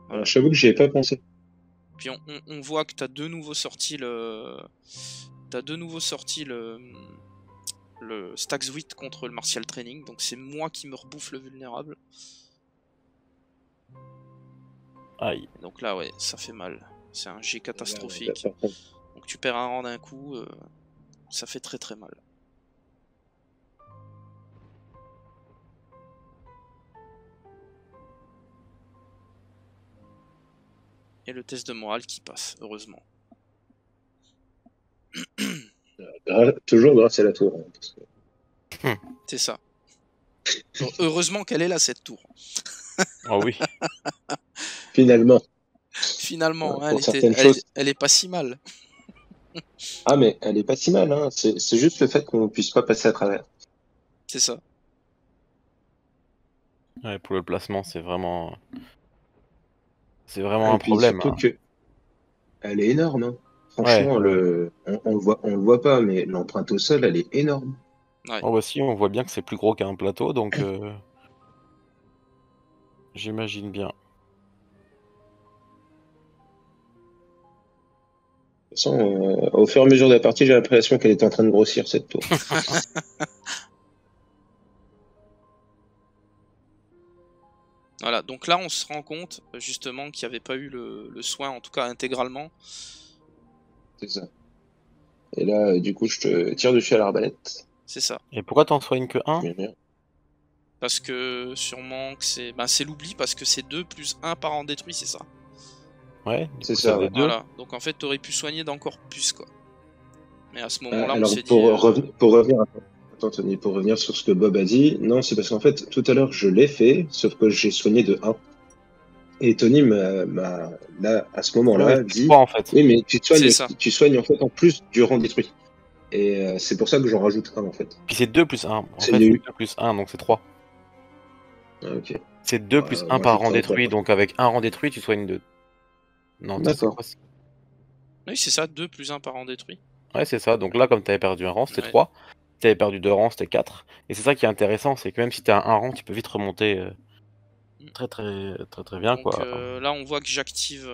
Voilà. J'avoue que j'y ai pas pensé. Puis on voit que t'as de nouveau sorti le... T'as de nouveau sorti le Stax 8 contre le Martial Training. Donc c'est moi qui me rebouffe le vulnérable. Aïe. Et donc là ouais, ça fait mal. C'est un jet catastrophique. Par contre, Donc tu perds un rang d'un coup, ça fait très très mal. Et le test de morale qui passe, heureusement. toujours grâce à la tour. Hein, parce que... C'est ça. Heureusement qu'elle est là cette tour. Oh oui. Finalement, Finalement, hein, pour certaines choses. elle est pas si mal. Ah, mais elle est pas si mal. Hein. C'est juste le fait qu'on puisse pas passer à travers. C'est ça. Ouais, pour le placement, c'est vraiment Et un puis problème. surtout Hein. que elle est énorme. Hein. Ouais, Franchement, ouais. on le voit pas, mais l'empreinte au sol, elle est énorme. Ouais. Oh, bah si, on voit bien que c'est plus gros qu'un plateau, donc j'imagine bien. De toute façon, au fur et à mesure de la partie, j'ai l'impression qu'elle est en train de grossir cette tour. Voilà, donc là on se rend compte justement qu'il n'y avait pas eu le soin, en tout cas intégralement. C'est ça. Et là, du coup, je te tire dessus à l'arbalète. C'est ça. Et pourquoi t'en soignes que un? Parce que sûrement que c'est l'oubli, parce que c'est 2 plus 1 par an détruit, c'est ça. Ouais, du C'est coup ça, ça faisait ouais. 2. Voilà, donc en fait t'aurais pu soigner d'encore plus quoi. Mais à ce moment-là on Alors, s'est dit... pour revenir, attends, Tony, pour revenir sur ce que Bob a dit, non, c'est parce qu'en fait, tout à l'heure, je l'ai fait, sauf que j'ai soigné de 1. Et Tony là, à ce Ouais, mais moment-là, c'est dit, 3 en fait. oui, mais C'est ça. tu soignes en fait en plus du rang détruit. Et c'est pour ça que j'en rajoute 1, en fait. Puis c'est 2 plus 1. En C'est fait, c'est nul. 2 plus 1, donc c'est 3. Ah, ok. C'est 2 plus 1 Moi, je par rang croyais pas. détruit, donc avec un rang détruit, tu soignes 2. Non, c'est D'accord. quoi? Oui c'est ça, 2 plus 1 par an détruit. Ouais, c'est ça. Donc là, comme t'avais perdu un rang, c'était Ouais. 3. Si t'avais perdu 2 rangs, c'était 4. Et c'est ça qui est intéressant, c'est que même si t'as un rang, tu peux vite remonter très bien, Donc quoi. là on voit que j'active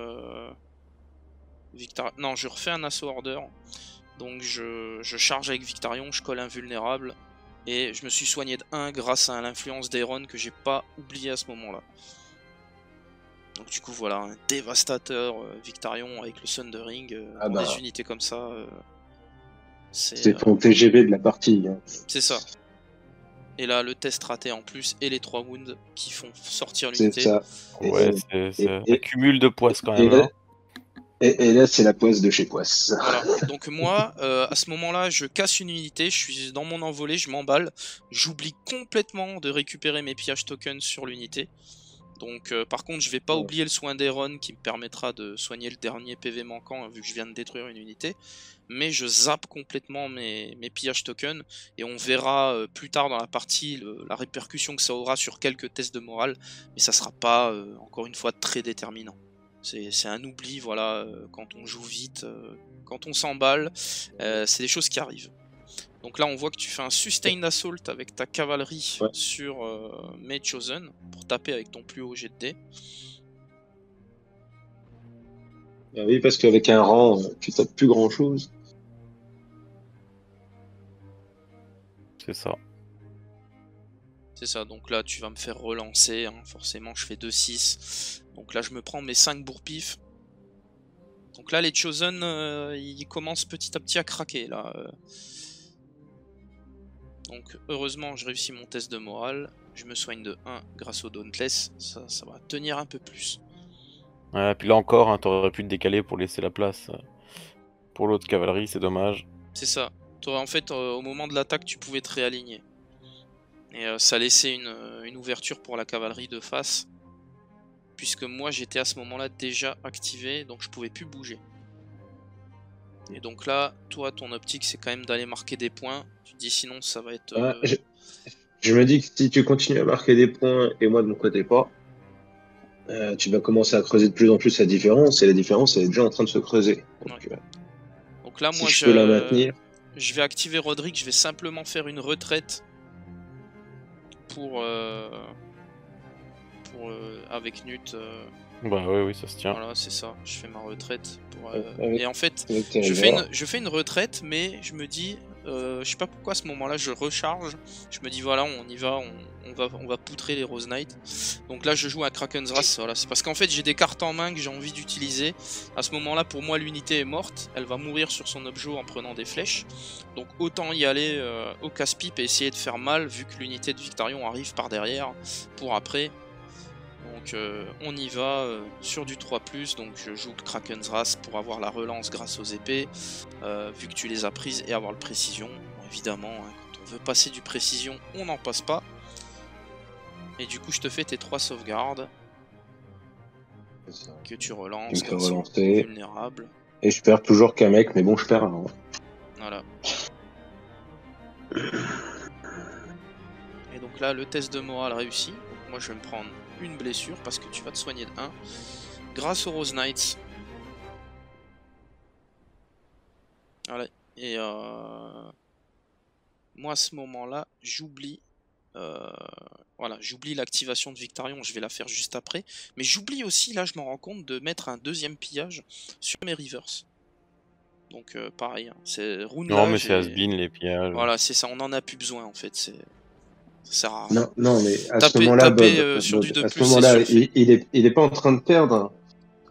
Non, je refais un assaut order. Donc je charge avec Victarion, je colle invulnérable. Et je me suis soigné de 1 grâce à l'influence d'Aeron que j'ai pas oublié à ce moment-là. Donc du coup voilà, un dévastateur Victarion avec le Sundering. Ah Dans bah, des unités comme ça, c'est ton TGV de la partie. Hein. c'est ça. Et là le test raté en plus et les 3 wounds qui font sortir C'est l'unité. ça. Ouais, c'est un cumul de poisse quand Et même. là, et là, c'est la poisse de chez Poisse. Voilà, donc moi, à ce moment-là, je casse une unité, je suis dans mon envolée, je m'emballe, j'oublie complètement de récupérer mes pillages tokens sur l'unité. Donc par contre, je vais pas oublier le soin d'Aeron qui me permettra de soigner le dernier PV manquant vu que je viens de détruire une unité. Mais je zappe complètement mes pillages tokens et on verra plus tard dans la partie la répercussion que ça aura sur quelques tests de morale. Mais ça sera pas, encore une fois, très déterminant. C'est un oubli, voilà, quand on joue vite, quand on s'emballe, c'est des choses qui arrivent. Donc là on voit que tu fais un sustained assault avec ta cavalerie Ouais. sur mes Chosen pour taper avec ton plus haut jet de dés. Ah oui, parce qu'avec un rang, tu tapes plus grand chose. C'est ça. C'est ça, donc là tu vas me faire relancer, hein, forcément je fais 2-6. Donc là je me prends mes 5 bourre-pif. Donc là, les Chosen, ils commencent petit à petit à craquer, là. Donc heureusement, je réussis mon test de morale. Je me soigne de 1 grâce au Dauntless. Ça va tenir un peu plus. Ouais, puis là encore, hein, t'aurais pu te décaler pour laisser la place pour l'autre cavalerie, c'est dommage. C'est ça. Toi, en fait, au moment de l'attaque, tu pouvais te réaligner. Et ça laissait une ouverture pour la cavalerie de face. Puisque moi, j'étais à ce moment-là déjà activé, donc je pouvais plus bouger. Et donc là, toi, ton optique, c'est quand même d'aller marquer des points. Tu te dis sinon, ça va être... Je me dis que si tu continues à marquer des points et moi de mon côté pas, tu vas commencer à creuser de plus en plus la différence et la différence elle est déjà en train de se creuser. Donc là, si moi, je peux la maintenir. Je vais activer Roderick. Je vais simplement faire une retraite pour avec Nut. Bah oui, ça se tient. Voilà, c'est ça. Je fais ma retraite. Avec- Et en fait, avec je fais une retraite, mais je me dis, je sais pas pourquoi à ce moment-là, je recharge. Je me dis voilà, on y va, on va poutrer les Rose Knight. Donc là, je joue à Kraken's Wrath. Voilà, c'est parce qu'en fait, j'ai des cartes en main que j'ai envie d'utiliser. À ce moment-là, pour moi, l'unité est morte. Elle va mourir sur son objet en prenant des flèches. Donc autant y aller au casse-pipe et essayer de faire mal, vu que l'unité de Victarion arrive par derrière pour après. Donc on y va sur du 3+, donc je joue Kraken's Wrath pour avoir la relance grâce aux épées, vu que tu les as prises et avoir le précision. Bon, évidemment, hein, quand on veut passer du précision, on n'en passe pas. Et du coup, je te fais tes 3 sauvegardes que tu relances grâce au vulnérable. Et je perds toujours qu'un mec, mais bon, je perds avant. Voilà. Et donc là, le test de morale réussi. Donc moi, je vais me prendre une blessure parce que tu vas te soigner de 1 grâce aux Rose Knights. Voilà. Et moi à ce moment là j'oublie voilà, j'oublie l'activation de Victarion, je vais la faire juste après, mais j'oublie aussi, là je m'en rends compte, de mettre un deuxième pillage sur mes reverse. Donc pareil, hein, c'est rune là. Non mais c'est has-been les pillages. Voilà, c'est ça, on en a plus besoin en fait, ça sert à rien. Non, mais à ce moment-là, sur du 2+, à ce moment-là, il est pas en train de perdre.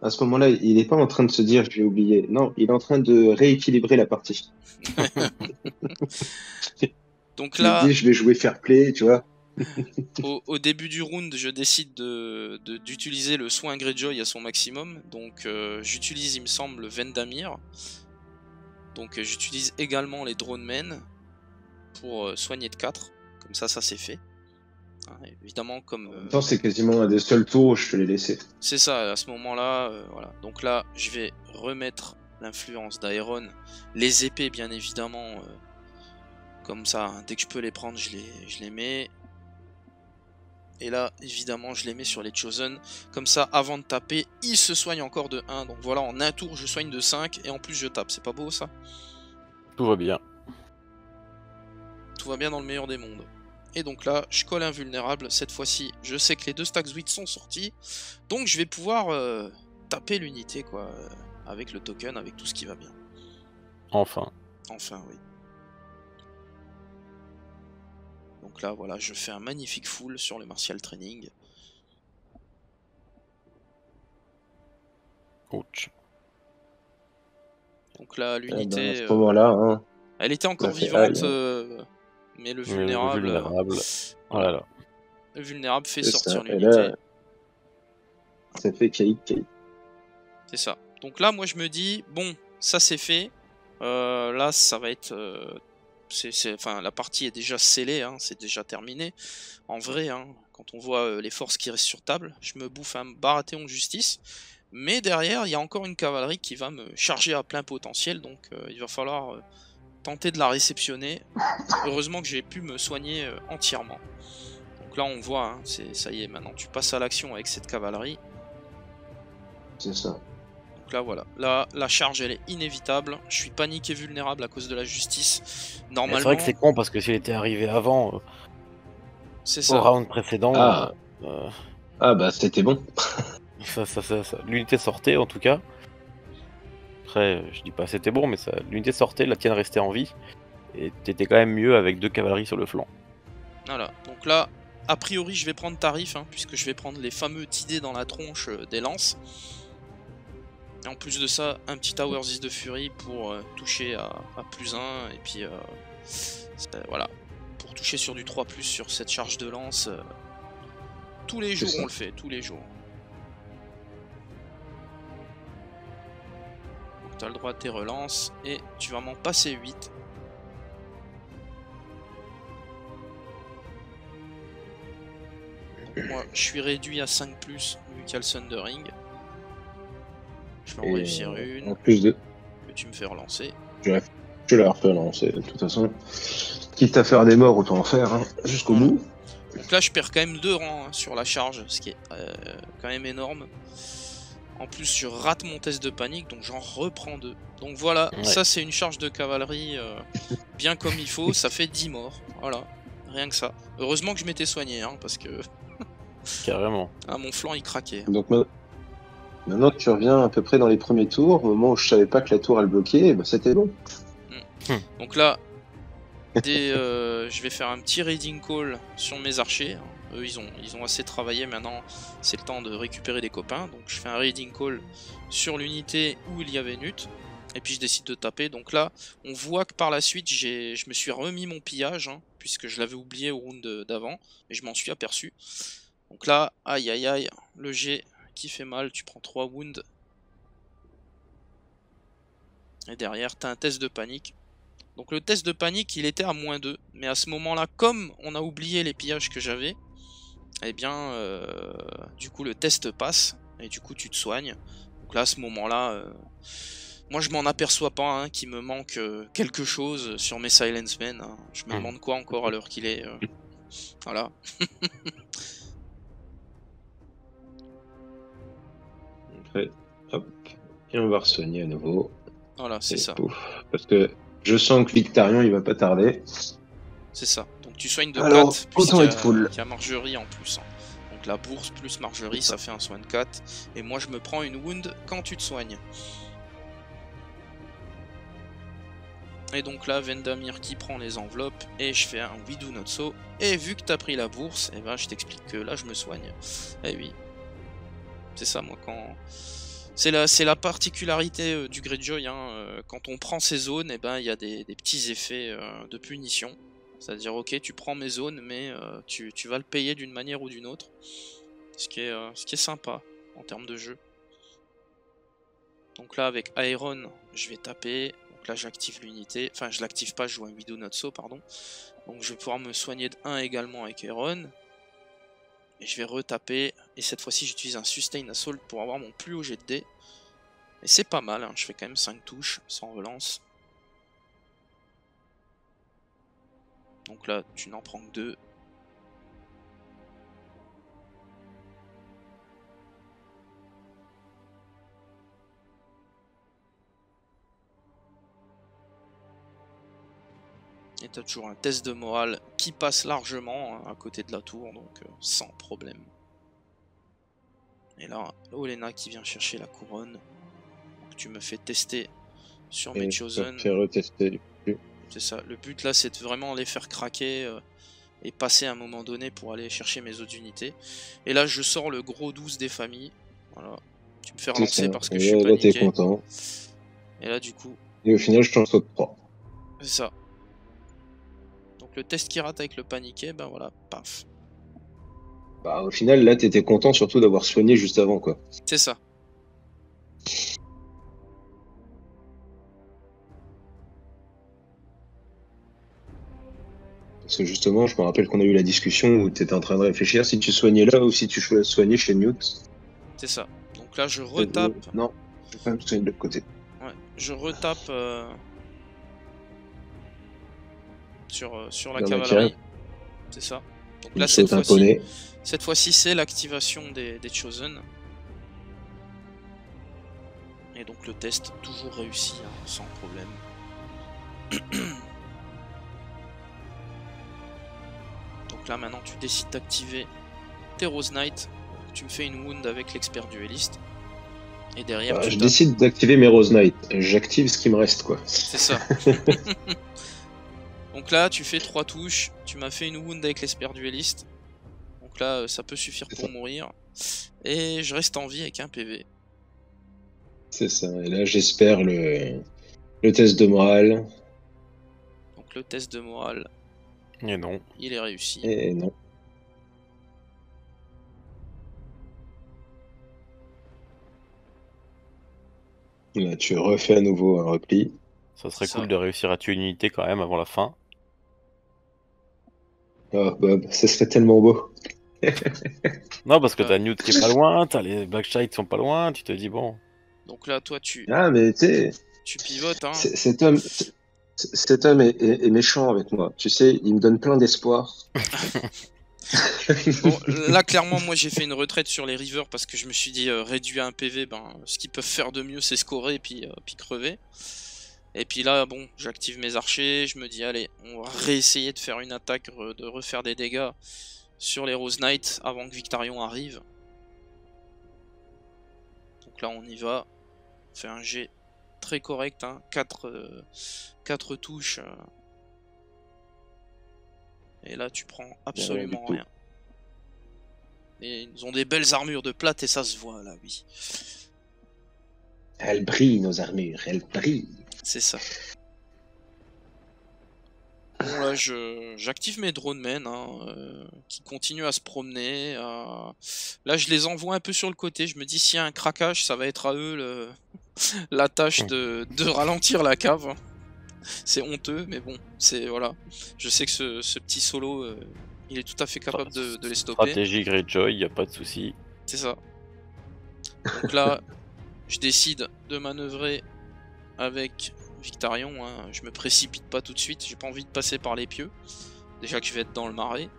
À ce moment-là, il est pas en train de se dire j'ai oublié. Non, il est en train de rééquilibrer la partie. Donc là, je vais jouer fair play, tu vois. au début du round, je décide d'utiliser le soin Greyjoy à son maximum. Donc j'utilise, il me semble, le Vendamir. Donc j'utilise également les Drone Men pour soigner de 4. Comme ça c'est fait. Hein, évidemment, comme... En même temps, c'est quasiment un des seuls tours où je te l'ai laissé. C'est ça, à ce moment-là, voilà. Donc là, je vais remettre l'influence d'Aeron. Les épées, bien évidemment, comme ça, hein, dès que je peux les prendre, je les mets. Et là, évidemment, je les mets sur les Chosen. Comme ça, avant de taper, ils se soignent encore de 1. Donc voilà, en un tour, je soigne de 5. Et en plus, je tape. C'est pas beau, ça? Tout va bien. Tout va bien dans le meilleur des mondes. Et donc là, je colle invulnérable. Cette fois-ci, je sais que les 2 stacks 8 sont sortis. Donc je vais pouvoir taper l'unité, quoi. Avec le token, avec tout ce qui va bien. Enfin. Enfin, oui. Donc là, voilà, je fais un magnifique full sur le Martial Training. Ouch. Donc là, l'unité... à ce moment-là, hein, elle était encore vivante, mais le vulnérable... Voilà. Le vulnérable fait sortir ça. l'unité. Ça fait caïd. C'est ça. Donc là, moi, je me dis, bon, ça c'est fait. Là, ça va être... enfin, la partie est déjà scellée, hein, c'est déjà terminé. En vrai, hein, quand on voit les forces qui restent sur table, je me bouffe un Baratheon de justice. Mais derrière, il y a encore une cavalerie qui va me charger à plein potentiel. Donc il va falloir tenter de la réceptionner. Heureusement que j'ai pu me soigner entièrement. Donc là, on voit, hein, ça y est, maintenant tu passes à l'action avec cette cavalerie. C'est ça. Donc là, voilà. Là, la charge, elle est inévitable. Je suis paniqué et vulnérable à cause de la justice. Normalement... C'est vrai que c'est con parce que s'il était arrivé avant, c'est ça. Au round précédent... Ah bah, c'était bon. Ça. L'unité sortait, en tout cas. Après, je dis pas c'était bon, mais l'unité sortait, la tienne restait en vie. Et t'étais quand même mieux avec 2 cavaleries sur le flanc. Voilà. Donc là, a priori, je vais prendre tarif, hein, puisque je vais prendre les fameux TD dans la tronche des lances. Et en plus de ça, un petit Hours is de Fury pour toucher à +1. Et puis voilà, pour toucher sur du 3+, sur cette charge de lance. Tous les jours on le fait, tous les jours. Donc tu as le droit à tes relances et tu vas m'en passer 8. Donc moi je suis réduit à 5+, vu qu'il y a le Sundering. Je vais en réussir une. En plus de... Que tu me fais relancer. Je l'ai refait relancer, de toute façon. Quitte à faire des morts, autant en faire, hein, jusqu'au bout. Donc là je perds quand même 2 rangs hein, sur la charge, ce qui est quand même énorme. En plus je rate mon test de panique, donc j'en reprends 2. Donc voilà, ça c'est une charge de cavalerie bien comme il faut, ça fait 10 morts. Voilà, rien que ça. Heureusement que je m'étais soigné, hein, parce que... Carrément. Ah, mon flanc il craquait. Donc maintenant que tu reviens à peu près dans les premiers tours, au moment où je savais pas que la tour elle bloquait, bah, c'était bon. Donc là, je vais faire un petit raiding call sur mes archers. Eux ils ont assez travaillé, maintenant c'est le temps de récupérer des copains. Donc je fais un raiding call sur l'unité où il y avait Nut. Et puis je décide de taper. Donc là on voit que par la suite je me suis remis mon pillage, hein, puisque je l'avais oublié au round d'avant. Et je m'en suis aperçu. Donc là, aïe aïe aïe, le G qui fait mal, tu prends 3 wounds. Et derrière t'as un test de panique. Donc le test de panique il était à -2. Mais à ce moment là, comme on a oublié les pillages que j'avais, eh bien du coup le test passe. Et du coup tu te soignes. Donc là à ce moment là, moi je m'en aperçois pas hein, qu'il me manque quelque chose sur mes Silence Men. Hein. Je me demande quoi encore à l'heure qu'il est. Voilà. Après, hop. Et on va re-soigner à nouveau. Voilà, c'est ça. Pouf. Parce que je sens que Victarion il va pas tarder. C'est ça. Donc tu soignes de 4, autant être full. Il y a Marjorie en plus. Hein. Donc la bourse plus Marjorie, ça fait un soin de 4. Et moi je me prends une wound quand tu te soignes. Et donc là, Vendamir qui prend les enveloppes. Et je fais un We Do Not So. Et vu que t'as pris la bourse, et ben je t'explique que là je me soigne. Eh oui. C'est ça moi quand... C'est la particularité du Greyjoy, hein. Quand on prend ces zones, et ben il y a des petits effets de punition. C'est-à-dire ok tu prends mes zones mais tu vas le payer d'une manière ou d'une autre. Ce qui est sympa en termes de jeu. Donc là avec Iron je vais taper. Donc là j'active l'unité. Enfin je l'active pas, je joue un We Do Not So pardon. Donc je vais pouvoir me soigner de 1 également avec Iron. Et je vais retaper, et cette fois-ci j'utilise un Sustain Assault pour avoir mon plus haut jet de dés. Et c'est pas mal, hein. Je fais quand même 5 touches sans relance. Donc là tu n'en prends que 2. Et tu as toujours un test de morale qui passe largement hein, à côté de la tour, donc sans problème. Et là, Olenna qui vient chercher la couronne. Donc tu me fais tester sur mes Chosen. C'est ça, le but là c'est de vraiment les faire craquer et passer à un moment donné pour aller chercher mes autres unités. Et là je sors le gros 12 des familles. Voilà. Tu me fais relancer parce que je suis paniqué. Là t'es content. Et là du coup... Et au final je t'en saute 3. C'est ça. Donc le test qui rate avec le paniqué, ben voilà, paf. Bah au final là t'étais content surtout d'avoir soigné juste avant quoi. C'est ça. Parce que justement je me rappelle qu'on a eu la discussion où t'étais en train de réfléchir si tu soignais là ou si tu soignais chez Newt. C'est ça. Donc là je retape. Non, je vais quand même soigner de l'autre côté. Ouais, je retape sur la cavalerie. C'est ça. Donc là cette fois-ci c'est l'activation des Chosen. Et donc le test toujours réussi hein, sans problème. Donc là maintenant tu décides d'activer tes Rose Knight. Tu me fais une wound avec l'expert dueliste. Et derrière je décide d'activer mes Rose Knight. J'active ce qui me reste quoi. C'est ça. Donc là tu fais 3 touches. Tu m'as fait une wound avec l'expert dueliste. Donc là ça peut suffire pour mourir. Et je reste en vie avec un PV. C'est ça. Et là, j'espère le test de morale. Donc le test de morale, Et non. il est réussi. Et non. Là, tu refais à nouveau un repli. Ça serait Ça. cool de réussir à tuer une unité quand même avant la fin. Oh, Bob, ça serait tellement beau. Non, parce que Là. t'as Newt qui est pas loin, t'as les Blackshite qui sont pas loin, tu te dis bon. Donc là, toi, tu Ah, mais tu sais, pivotes, hein. cet homme est méchant avec moi. Tu sais, il me donne plein d'espoir. Bon, là, clairement, moi, j'ai fait une retraite sur les rivers parce que je me suis dit, réduit à un PV, ben, ce qu'ils peuvent faire de mieux, c'est scorer et puis crever. Et puis là, bon, j'active mes archers, je me dis, allez, on va réessayer de faire une attaque, de refaire des dégâts sur les Rose Knights avant que Victarion arrive. Donc là, on y va. On fait un jet très correct, hein, 4 touches. Et là, tu prends absolument rien. Et ils ont des belles armures de plate et ça se voit là, oui. Elles brillent, nos armures, elles brillent. C'est ça. Bon là, j'active mes drone men hein, qui continuent à se promener. Là, je les envoie un peu sur le côté. Je me dis s'il y a un craquage, ça va être à eux la tâche de ralentir la cave. Hein. C'est honteux, mais bon, c'est voilà. Je sais que ce petit solo, il est tout à fait capable de les stopper. Stratégie Greyjoy, y a pas de souci. C'est ça. Donc là, je décide de manœuvrer avec Victarion, hein. Je me précipite pas tout de suite, j'ai pas envie de passer par les pieux. Déjà que je vais être dans le marais.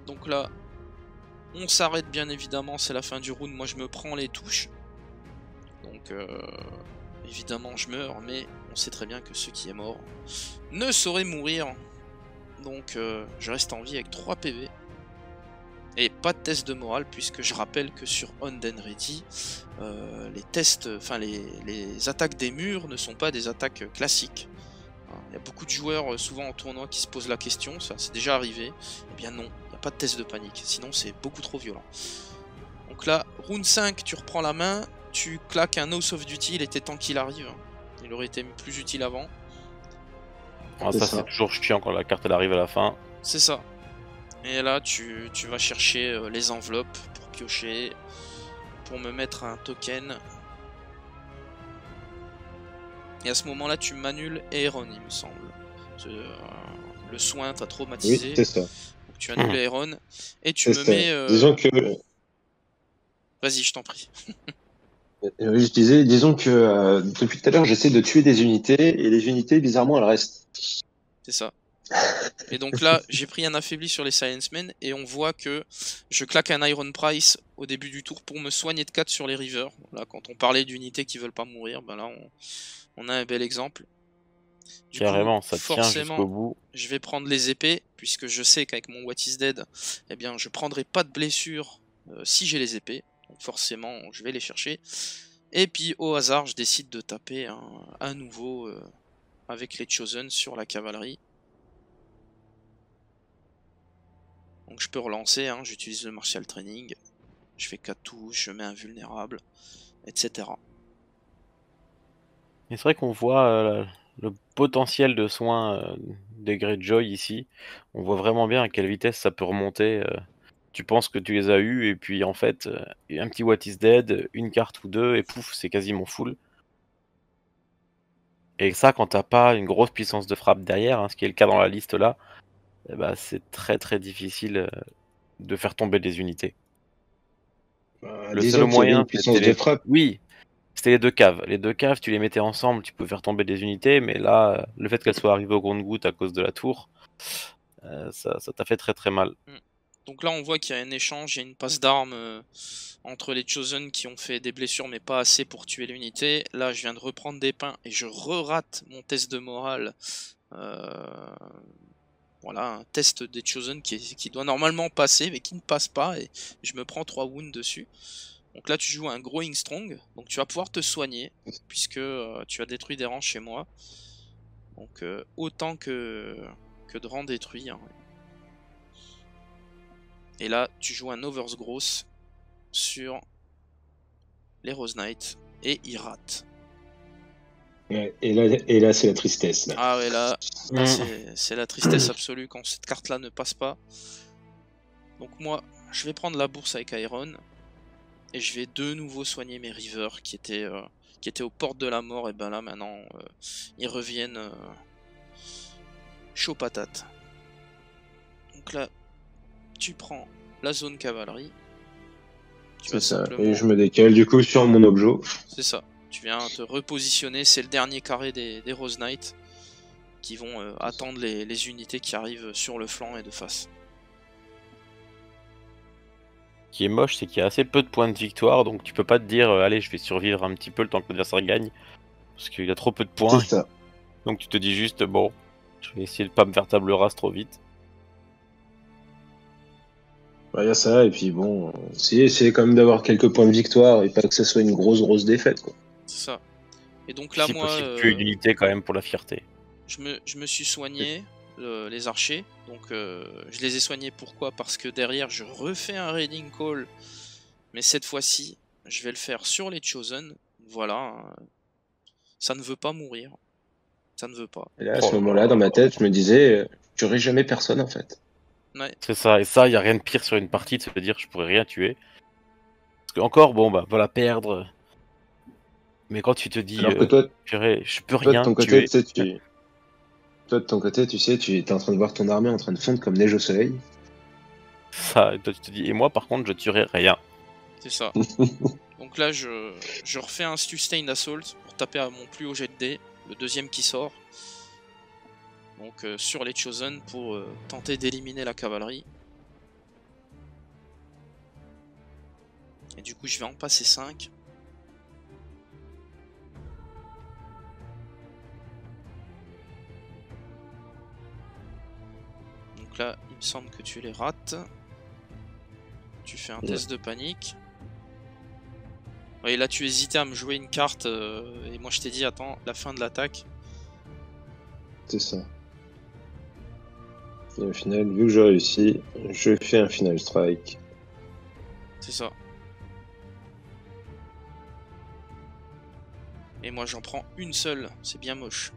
Donc là, on s'arrête bien évidemment, c'est la fin du round, moi je me prends les touches. Donc évidemment je meurs, mais on sait très bien que ce qui est mort ne saurait mourir. Donc je reste en vie avec 3 PV. Et pas de test de morale, puisque je rappelle que sur On and Ready, les tests, enfin les attaques des murs ne sont pas des attaques classiques. Il y a beaucoup de joueurs, souvent en tournoi, qui se posent la question, ça c'est déjà arrivé. Eh bien non, il n'y a pas de test de panique, sinon c'est beaucoup trop violent. Donc là, round 5, tu reprends la main, tu claques un House of Duty, il était temps qu'il arrive. Il aurait été plus utile avant. Ah, ça c'est toujours chiant quand la carte elle arrive à la fin. C'est ça. Et là, tu vas chercher les enveloppes pour piocher, pour me mettre un token. Et à ce moment-là, tu m'annules Aeron, il me semble. Le soin t'a traumatisé. Oui, c'est ça. Donc tu annules Aeron. Et tu me mets... Disons que... Vas-y, je t'en prie. Je disais, disons que depuis tout à l'heure, j'essaie de tuer des unités, et les unités, bizarrement, elles restent. C'est ça. Et donc là, j'ai pris un affaibli sur les Silencemen et on voit que je claque un Iron Price au début du tour pour me soigner de 4 sur les Rivers. Là, quand on parlait d'unités qui veulent pas mourir, ben là, on a un bel exemple. Du Carrément, coup, ça tient jusqu'au bout. Je vais prendre les épées, puisque je sais qu'avec mon What is Dead, eh bien, je prendrai pas de blessures si j'ai les épées. Donc forcément, je vais les chercher. Et puis, au hasard, je décide de taper à nouveau avec les Chosen sur la cavalerie. Donc je peux relancer, hein, j'utilise le Martial Training, je fais 4 touches, je mets un vulnérable, etc. Et c'est vrai qu'on voit le potentiel de soins des Greyjoy ici. On voit vraiment bien à quelle vitesse ça peut remonter. Tu penses que tu les as eus, et puis en fait, un petit What is Dead, une carte ou deux, et pouf, c'est quasiment full. Et ça, quand t'as pas une grosse puissance de frappe derrière, hein, ce qui est le cas dans la liste là, eh ben, c'est très très difficile de faire tomber des unités. Le seul moyen, puissance de frappe. Oui, c'était les deux caves. Les deux caves, tu les mettais ensemble, tu peux faire tomber des unités, mais là, le fait qu'elles soient arrivées au compte-gouttes à cause de la tour, ça t'a fait très très mal. Donc là, on voit qu'il y a un échange, il y a une passe d'armes entre les Chosen qui ont fait des blessures, mais pas assez pour tuer l'unité. Là, je viens de reprendre des pains et je re-rate mon test de morale. Voilà, un test des Chosen qui doit normalement passer, mais qui ne passe pas, et je me prends 3 wounds dessus. Donc là, tu joues un Growing Strong, donc tu vas pouvoir te soigner, puisque tu as détruit des rangs chez moi. Donc autant que de rangs détruits. Hein. Et là, tu joues un Overgrowth sur les Rose Knight et ils ratent. Ouais, et là c'est la tristesse. Là. Ah ouais, là c'est la tristesse absolue quand cette carte-là ne passe pas. Donc moi, je vais prendre la bourse avec Iron et je vais de nouveau soigner mes Rivers qui étaient aux portes de la mort. Et ben là maintenant, ils reviennent chaud patate. Donc là, tu prends la zone cavalerie. C'est ça, et je me décale du coup sur mon objet. C'est ça, tu viens te repositionner, c'est le dernier carré des Rose Knight qui vont attendre les unités qui arrivent sur le flanc et de face. Ce qui est moche, c'est qu'il y a assez peu de points de victoire, donc tu peux pas te dire allez, je vais survivre un petit peu le temps que l'adversaire gagne, parce qu'il y a trop peu de points. C'est ça. Donc tu te dis juste bon, je vais essayer de pas me faire table rase trop vite. Il y a ça, et puis bon, essayer quand même d'avoir quelques points de victoire et pas que ce soit une grosse défaite, quoi. C'est ça. Et donc là, si moi, possible, que une unité quand même pour la fierté. Je me suis soigné les archers, donc je les ai soignés pourquoi? Parce que derrière je refais un raiding call, mais cette fois-ci je vais le faire sur les Chosen. Voilà, ça ne veut pas mourir, ça ne veut pas. Et là, à ce moment-là, dans ma tête, je me disais, tu aurais jamais personne en fait. Ouais. C'est ça, et ça, il n'y a rien de pire sur une partie de se dire je pourrais rien tuer. Parce que encore, bon, bah voilà, perdre. Mais quand tu te dis, Alors que toi, je peux rien de ton tuer. côté, toi, de ton côté, tu sais, tu es en train de voir ton armée en train de fondre comme neige au soleil. Ça, et toi tu te dis, et moi par contre, je tuerai rien. C'est ça. Donc là, je refais un Sustained Assault pour taper à mon plus haut jet de dés, le deuxième qui sort. Donc sur les Chosen pour tenter d'éliminer la cavalerie. Et du coup, je vais en passer 5. Donc là, il me semble que tu les rates. Tu fais un test de panique. Oui, là tu hésitais à me jouer une carte et moi je t'ai dit attends la fin de l'attaque. C'est ça. Et au final, vu que j'ai réussi, je fais un final strike. C'est ça. Et moi j'en prends une seule, c'est bien moche.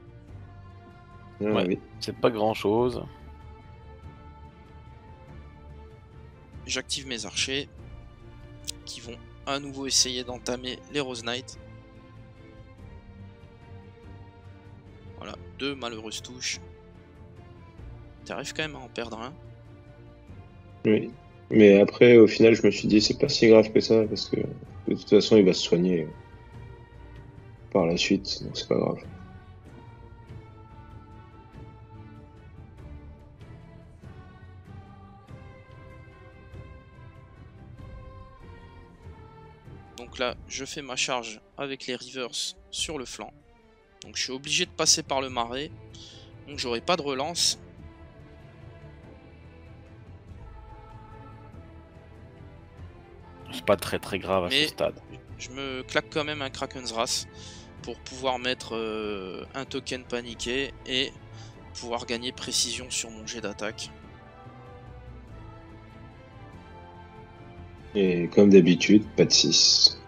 Ah, Ouais. oui. C'est pas grand chose. J'active mes archers qui vont à nouveau essayer d'entamer les Rose Knight. Voilà, 2 malheureuses touches. T'arrives quand même à en perdre un. Oui. Mais après, au final, je me suis dit, c'est pas si grave que ça, parce que de toute façon, il va se soigner par la suite, donc c'est pas grave. Donc là, je fais ma charge avec les Rivers sur le flanc. Donc je suis obligé de passer par le marais. Donc j'aurai pas de relance. C'est pas très grave à ce stade. Je me claque quand même un Kraken's Wrath pour pouvoir mettre un token paniqué et pouvoir gagner précision sur mon jet d'attaque. Et comme d'habitude, pas de 6.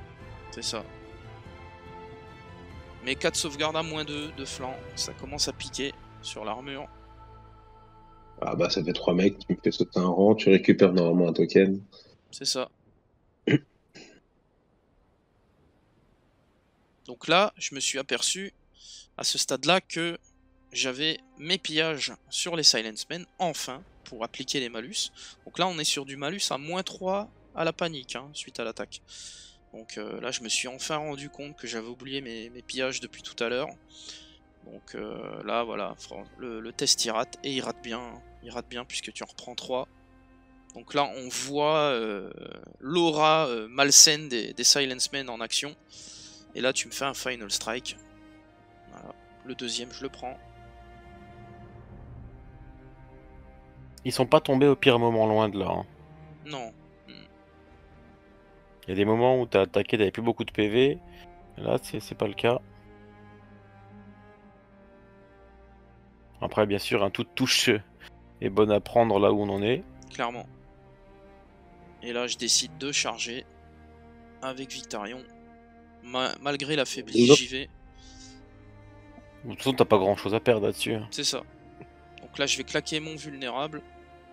C'est ça. Mes 4 sauvegardes à -2 de flanc, ça commence à piquer sur l'armure. Ah bah ça fait 3 mecs, tu me fais sauter un rang, tu récupères normalement un token. C'est ça. Donc là, je me suis aperçu à ce stade-là que j'avais mes pillages sur les Silencemen, enfin, pour appliquer les malus. Donc là, on est sur du malus à -3 à la panique, hein, suite à l'attaque. Donc là, je me suis enfin rendu compte que j'avais oublié mes pillages depuis tout à l'heure. Donc là, voilà, le test il rate, et il rate bien puisque tu en reprends 3. Donc là, on voit l'aura malsaine des Silencemen en action. Et là, tu me fais un Final Strike. Voilà. Le deuxième, je le prends. Ils sont pas tombés au pire moment loin de là. Hein. Non. Il y a des moments où t'as attaqué, t'avais plus beaucoup de PV. Là, c'est pas le cas. Après, bien sûr, toute touche est bonne à prendre là où on en est. Clairement. Et là, je décide de charger avec Victarion. malgré l'affaibli, Non. j'y vais. De toute façon, t'as pas grand chose à perdre là-dessus. C'est ça. Donc là, je vais claquer mon vulnérable,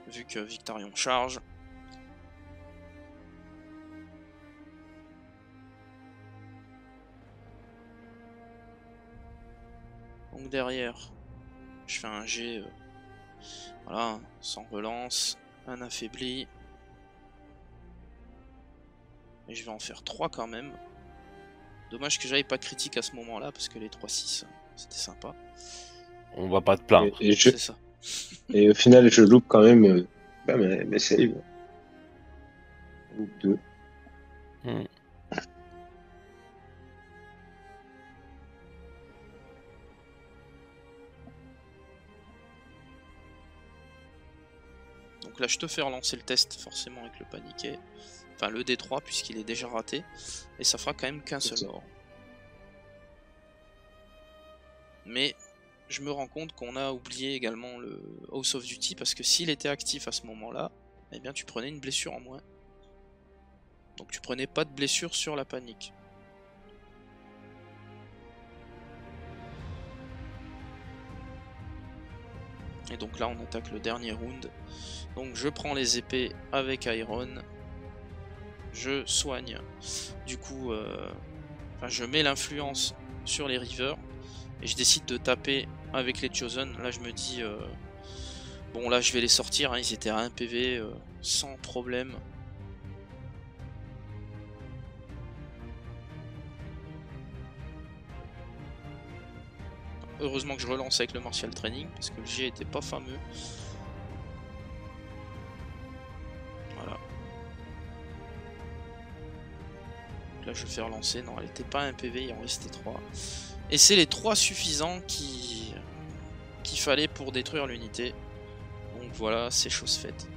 vu que Victarion charge. Donc derrière, je fais un G, voilà, sans relance, un affaibli. Et je vais en faire 3 quand même. Dommage que j'avais pas critique à ce moment-là, parce que les 3-6, c'était sympa. On va pas te plaindre. C'est ça. Et au final, je loupe quand même mes saves. Ou 2. Donc là, je te fais relancer le test, forcément, avec le paniquet. Enfin, le D3, puisqu'il est déjà raté. Et ça fera quand même qu'un seul mort. Mais je me rends compte qu'on a oublié également le House of Duty, parce que s'il était actif à ce moment-là, eh bien, tu prenais une blessure en moins. Donc tu prenais pas de blessure sur la panique. Et donc là, on attaque le dernier round. Donc je prends les épées avec Iron. Je soigne. Du coup, je mets l'influence sur les Rivers. Et je décide de taper avec les Chosen. Là, je me dis... bon, là, je vais les sortir. Hein, ils étaient à 1 PV sans problème. Heureusement que je relance avec le Martial Training, parce que le G était pas fameux. Voilà. Là je fais relancer, non elle était pas un PV, il en restait 3. Et c'est les 3 suffisants qu'il fallait pour détruire l'unité. Donc voilà, c'est chose faite.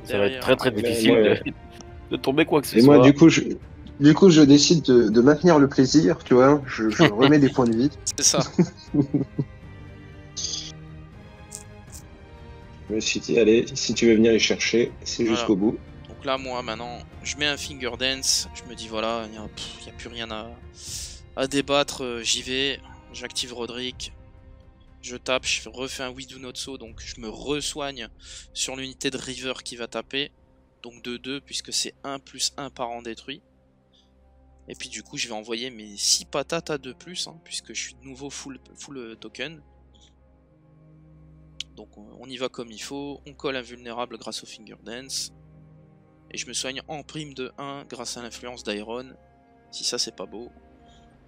Ça va être très très difficile de tomber quoi que ce soit. Et moi du coup je décide de maintenir le plaisir, tu vois, je remets des points de vie. C'est ça. Je me suis dit, allez, si tu veux venir les chercher, c'est jusqu'au bout. Donc là, moi, maintenant, je mets un Finger Dance. Je me dis, voilà, il n'y a plus rien à débattre. J'y vais. J'active Roderick. Je tape. Je refais un We Do Not So. Donc, je me resoigne sur l'unité de River qui va taper. Donc, de 2, puisque c'est 1 plus 1 par an détruit. Et puis, du coup, je vais envoyer mes 6 patates à 2+, hein, puisque je suis de nouveau full token. Donc on y va comme il faut, on colle invulnérable grâce au Finger Dance. Et je me soigne en prime de 1 grâce à l'influence d'Iron. Si ça c'est pas beau.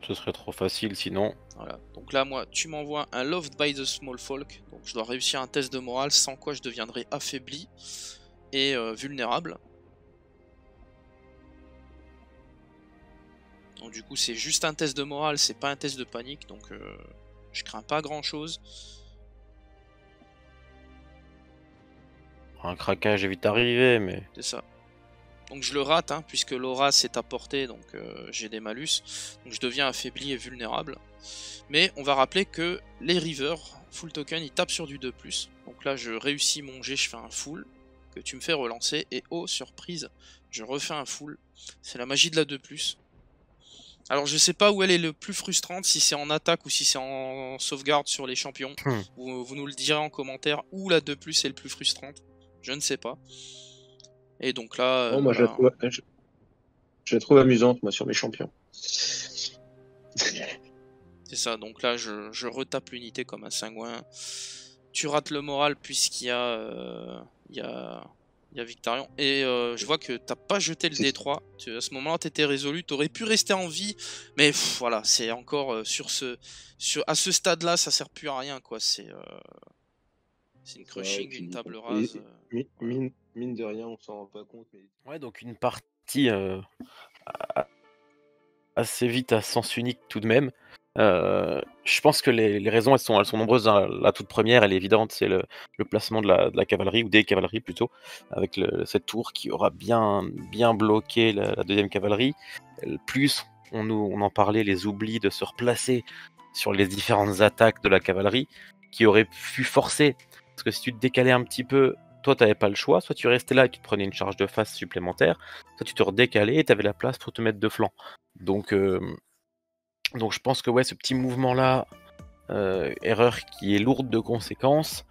Ce serait trop facile sinon. Voilà, donc là moi tu m'envoies un Loved by the Small Folk. Donc je dois réussir un test de morale, sans quoi je deviendrai affaibli et vulnérable. Donc du coup c'est juste un test de morale, c'est pas un test de panique. Donc je crains pas grand chose. Un craquage est vite arrivé, mais... C'est ça. Donc je le rate, hein, puisque l'aura s'est apporté, donc j'ai des malus. Donc je deviens affaibli et vulnérable. Mais on va rappeler que les Rivers, full token, ils tapent sur du 2+. Donc là je réussis mon G, je fais un full, que tu me fais relancer. Et oh, surprise, je refais un full. C'est la magie de la 2+. Alors je sais pas où elle est le plus frustrante, si c'est en attaque ou si c'est en sauvegarde sur les champions. Vous nous le direz en commentaire, où la 2+ est le plus frustrante. Je ne sais pas. Et donc là... moi je la trouve amusante, moi, sur mes champions. C'est ça, donc là je retape l'unité comme un cingouin. Tu rates le moral puisqu'il y a... il y a Victarion. Et je vois que t'as pas jeté le D3. À ce moment-là, t'étais résolu. T'aurais pu rester en vie. Mais voilà, c'est encore à ce stade-là, ça sert plus à rien, quoi. C'est une crushing, une table rase. Mine de rien, on s'en rend pas compte. Mais... Ouais, donc une partie assez vite à sens unique tout de même. Je pense que les raisons, elles sont nombreuses. Hein. La toute première, elle est évidente, c'est le placement de la cavalerie, ou des cavaleries plutôt, avec cette tour qui aura bien bloqué la deuxième cavalerie. Plus, on en parlait, les oublis de se replacer sur les différentes attaques de la cavalerie, qui auraient pu forcer. Parce que si tu te décalais un petit peu, toi, t'avais pas le choix. Soit tu restais là et tu te prenais une charge de face supplémentaire, soit tu te redécalais et t'avais la place pour te mettre de flanc. Donc je pense que ouais, ce petit mouvement-là, erreur qui est lourde de conséquences.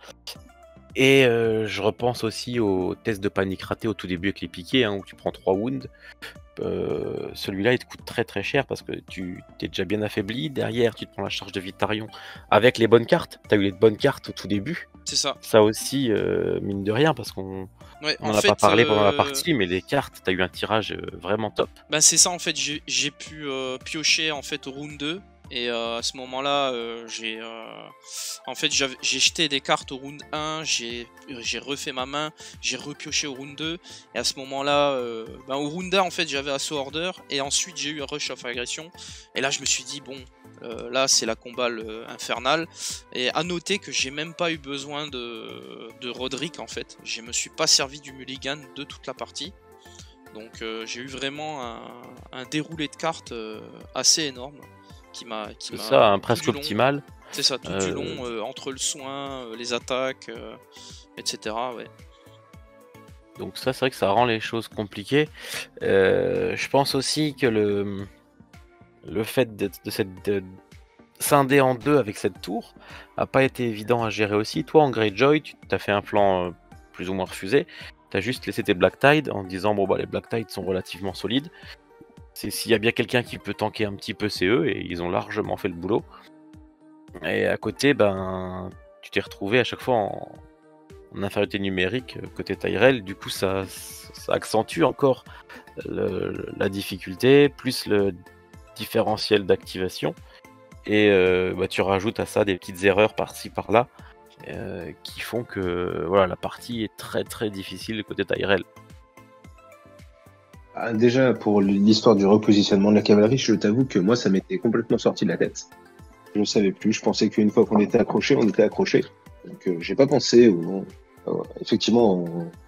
Et je repense aussi au test de panique raté au tout début avec les piquets, où tu prends 3 wounds. Celui-là, il te coûte très très cher parce que tu t'es déjà bien affaibli. Derrière, tu te prends la charge de Vitarion avec les bonnes cartes. T'as eu les bonnes cartes au tout début. C'est ça. Ça aussi, mine de rien, parce qu'on n'en a pas parlé pendant la partie, mais les cartes, t'as eu un tirage vraiment top. Bah c'est ça en fait, j'ai pu piocher en fait au round 2. Et à ce moment-là, j'ai jeté des cartes au round 1, j'ai refait ma main, j'ai repioché au round 2. Et à ce moment-là, au round 1, en fait, j'avais Assaut Order. Et ensuite, j'ai eu un Rush of Aggression. Et là, je me suis dit, bon, là, c'est la comballe infernale. Et à noter que j'ai même pas eu besoin de Roderick, en fait. Je me suis pas servi du mulligan de toute la partie. Donc, j'ai eu vraiment un déroulé de cartes assez énorme. C'est ça, presque optimal. C'est ça, tout du long, entre le soin, les attaques, etc. Ouais. Donc ça, c'est vrai que ça rend les choses compliquées. Je pense aussi que le fait de scinder en deux avec cette tour a pas été évident à gérer aussi. Toi, en Greyjoy, tu t'as fait un plan plus ou moins refusé. T'as juste laissé tes Black Tide en disant bon bah les Black Tide sont relativement solides. S'il y a bien quelqu'un qui peut tanker un petit peu, c'est eux, et ils ont largement fait le boulot. Et à côté, tu t'es retrouvé à chaque fois en infériorité numérique côté Tyrell. Du coup, ça accentue encore la difficulté, plus le différentiel d'activation. Et tu rajoutes à ça des petites erreurs par-ci par-là qui font que voilà, la partie est très très difficile côté Tyrell. Déjà, pour l'histoire du repositionnement de la cavalerie, je t'avoue que moi, ça m'était complètement sorti de la tête. Je ne savais plus. Je pensais qu'une fois qu'on était accroché, on était accroché. Donc, j'ai pas pensé effectivement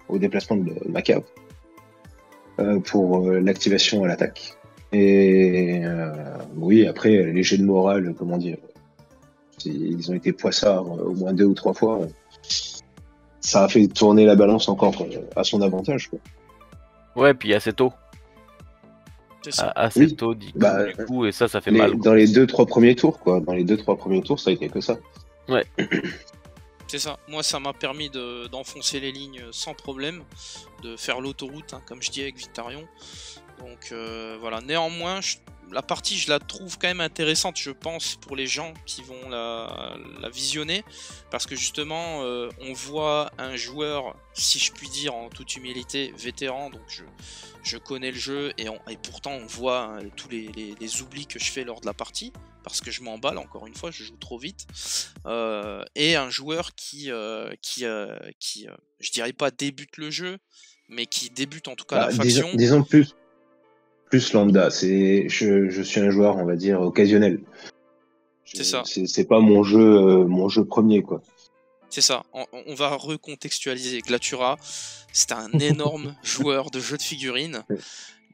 au déplacement de ma cave pour l'activation à l'attaque. Et oui, après, les jets de morale, comment dire, ils ont été poissards au moins 2 ou 3 fois. Ça a fait tourner la balance encore à son avantage, quoi. Ouais, puis assez tôt. Assez tôt, du coup, et ça fait mal. Dans les 2-3 premiers tours, quoi. Dans les 2-3 premiers tours, ça a été que ça. Ouais. C'est ça. Moi, ça m'a permis d'enfoncer les lignes sans problème, de faire l'autoroute, comme je dis avec Vitarion. Donc voilà. Néanmoins, la partie, je la trouve quand même intéressante, je pense, pour les gens qui vont la visionner, parce que justement, on voit un joueur, si je puis dire, en toute humilité, vétéran, donc je connais le jeu, et pourtant on voit tous les oublis que je fais lors de la partie, parce que je m'emballe, encore une fois, je joue trop vite, et un joueur qui je dirais pas débute le jeu, mais qui débute en tout cas la faction. Disons plus lambda, je suis un joueur, on va dire, occasionnel. C'est ça. C'est pas mon jeu premier, quoi. C'est ça, on va recontextualiser. Glatura, c'est un énorme joueur de jeux de figurines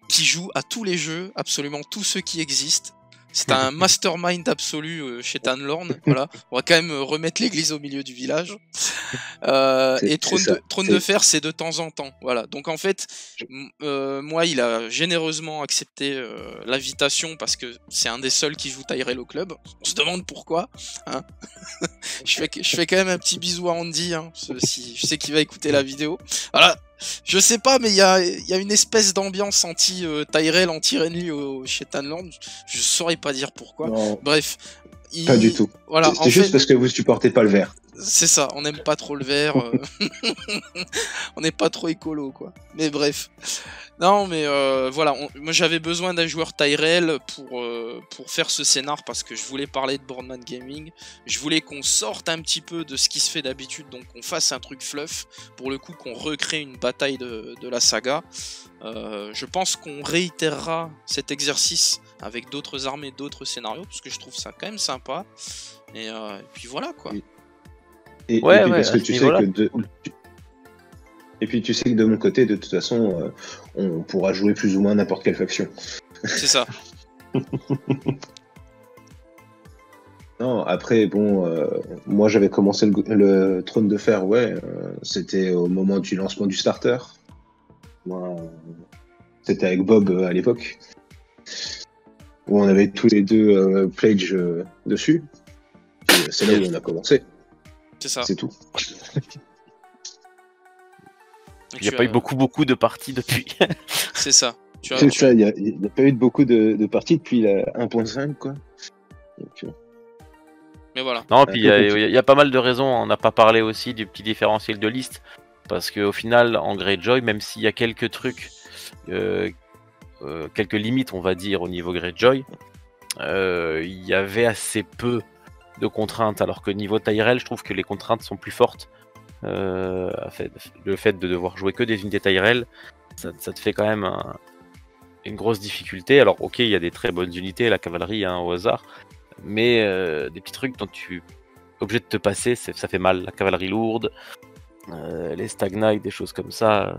qui joue à tous les jeux, absolument tous ceux qui existent. C'est un mastermind absolu chez Tanlorn. Voilà. On va quand même remettre l'église au milieu du village. Et Trône de Fer, c'est de temps en temps. Voilà. Donc en fait, moi, il a généreusement accepté l'invitation parce que c'est un des seuls qui joue Tyrell au club. On se demande pourquoi. Hein. je fais quand même un petit bisou à Andy. Hein, si je sais qu'il va écouter la vidéo. Voilà. Je sais pas, mais il y a une espèce d'ambiance anti-Tyrell, anti-Renly chez Tanlorn. Je saurais pas dire pourquoi. Non, bref. Pas du tout. Voilà, c'est juste parce que vous supportez pas le vert. C'est ça, on n'aime pas trop le vert. On n'est pas trop écolo, quoi. Mais bref. Non, mais voilà, moi j'avais besoin d'un joueur Tyrell pour faire ce scénar parce que je voulais parler de Boardman Gaming. Je voulais qu'on sorte un petit peu de ce qui se fait d'habitude, donc qu'on fasse un truc fluff. Pour le coup, qu'on recrée une bataille de la saga. Je pense qu'on réitérera cet exercice avec d'autres armées, d'autres scénarios, parce que je trouve ça quand même sympa. Et puis voilà, quoi. Oui. Et puis parce que tu sais que et puis tu sais que de mon côté, de toute façon, on pourra jouer plus ou moins n'importe quelle faction. C'est ça. Non, après, bon, moi j'avais commencé le Trône de Fer, ouais, c'était au moment du lancement du starter. Moi, c'était avec Bob à l'époque, où on avait tous les deux Pledge dessus. Puis, c'est là où on a commencé, C'est ça. c'est tout. Il n'y a pas eu beaucoup de parties depuis. C'est ça. C'est ça, il n'y a pas eu beaucoup de parties depuis la 1.5, quoi. Donc, mais voilà. Non, puis il y a pas mal de raisons. On n'a pas parlé aussi du petit différentiel de liste. Parce qu'au final, en Greyjoy, même s'il y a quelques trucs, quelques limites, on va dire, au niveau Greyjoy, il y avait assez peu de contraintes. Alors que niveau Tyrell, je trouve que les contraintes sont plus fortes. Le fait de devoir jouer que des unités Tyrell, ça te fait quand même une grosse difficulté. Alors, ok, il y a des très bonnes unités, la cavalerie, hein, au hasard. Mais des petits trucs dont tu es obligé de te passer, ça fait mal. La cavalerie lourde, les Stag Knights, des choses comme ça,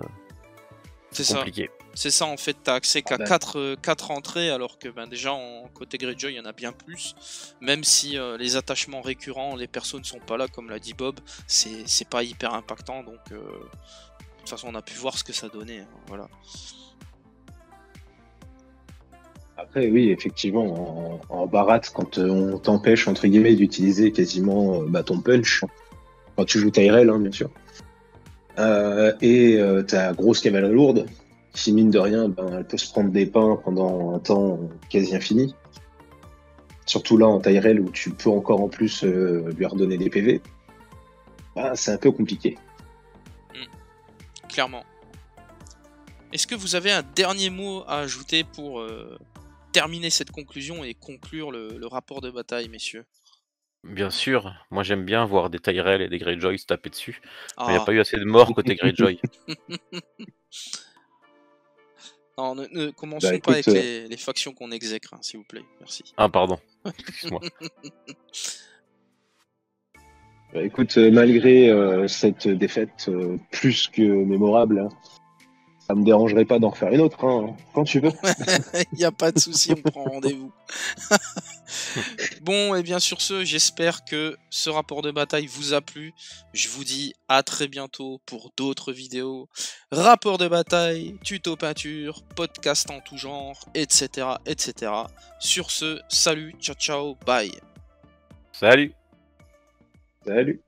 c'est compliqué. C'est ça, en fait, t'as accès qu'à 4 entrées, alors que déjà en côté Greyjoy, il y en a bien plus. Même si les attachements récurrents, les persos ne sont pas là, comme l'a dit Bob, c'est pas hyper impactant. Donc, de toute façon, on a pu voir ce que ça donnait. Hein, voilà. Après, oui, effectivement, en barat, quand on t'empêche, entre guillemets, d'utiliser quasiment ton punch, quand tu joues Tyrell, hein, bien sûr, et ta grosse cavalerie lourde, qui mine de rien, elle peut se prendre des pains pendant un temps quasi infini. Surtout là, en Tyrell, où tu peux encore en plus lui redonner des PV, c'est un peu compliqué. Clairement. Est-ce que vous avez un dernier mot à ajouter pour terminer cette conclusion et conclure le rapport de bataille, messieurs? Bien sûr, moi j'aime bien voir des Tyrell et des Greyjoy se taper dessus. Il n'y a pas eu assez de morts côté Greyjoy. Non, ne commençons pas avec les factions qu'on exècre, hein, s'il vous plaît. Merci. Ah, pardon. Excuse-moi. Écoute, malgré cette défaite plus que mémorable, hein, ça me dérangerait pas d'en refaire une autre, hein, quand tu veux. Il n'y a pas de souci, on prend rendez-vous. Bon, et bien sur ce, j'espère que ce rapport de bataille vous a plu. Je vous dis à très bientôt pour d'autres vidéos. Rapport de bataille, tuto peinture, podcast en tout genre, etc. etc. Sur ce, salut, ciao ciao, bye. Salut. Salut.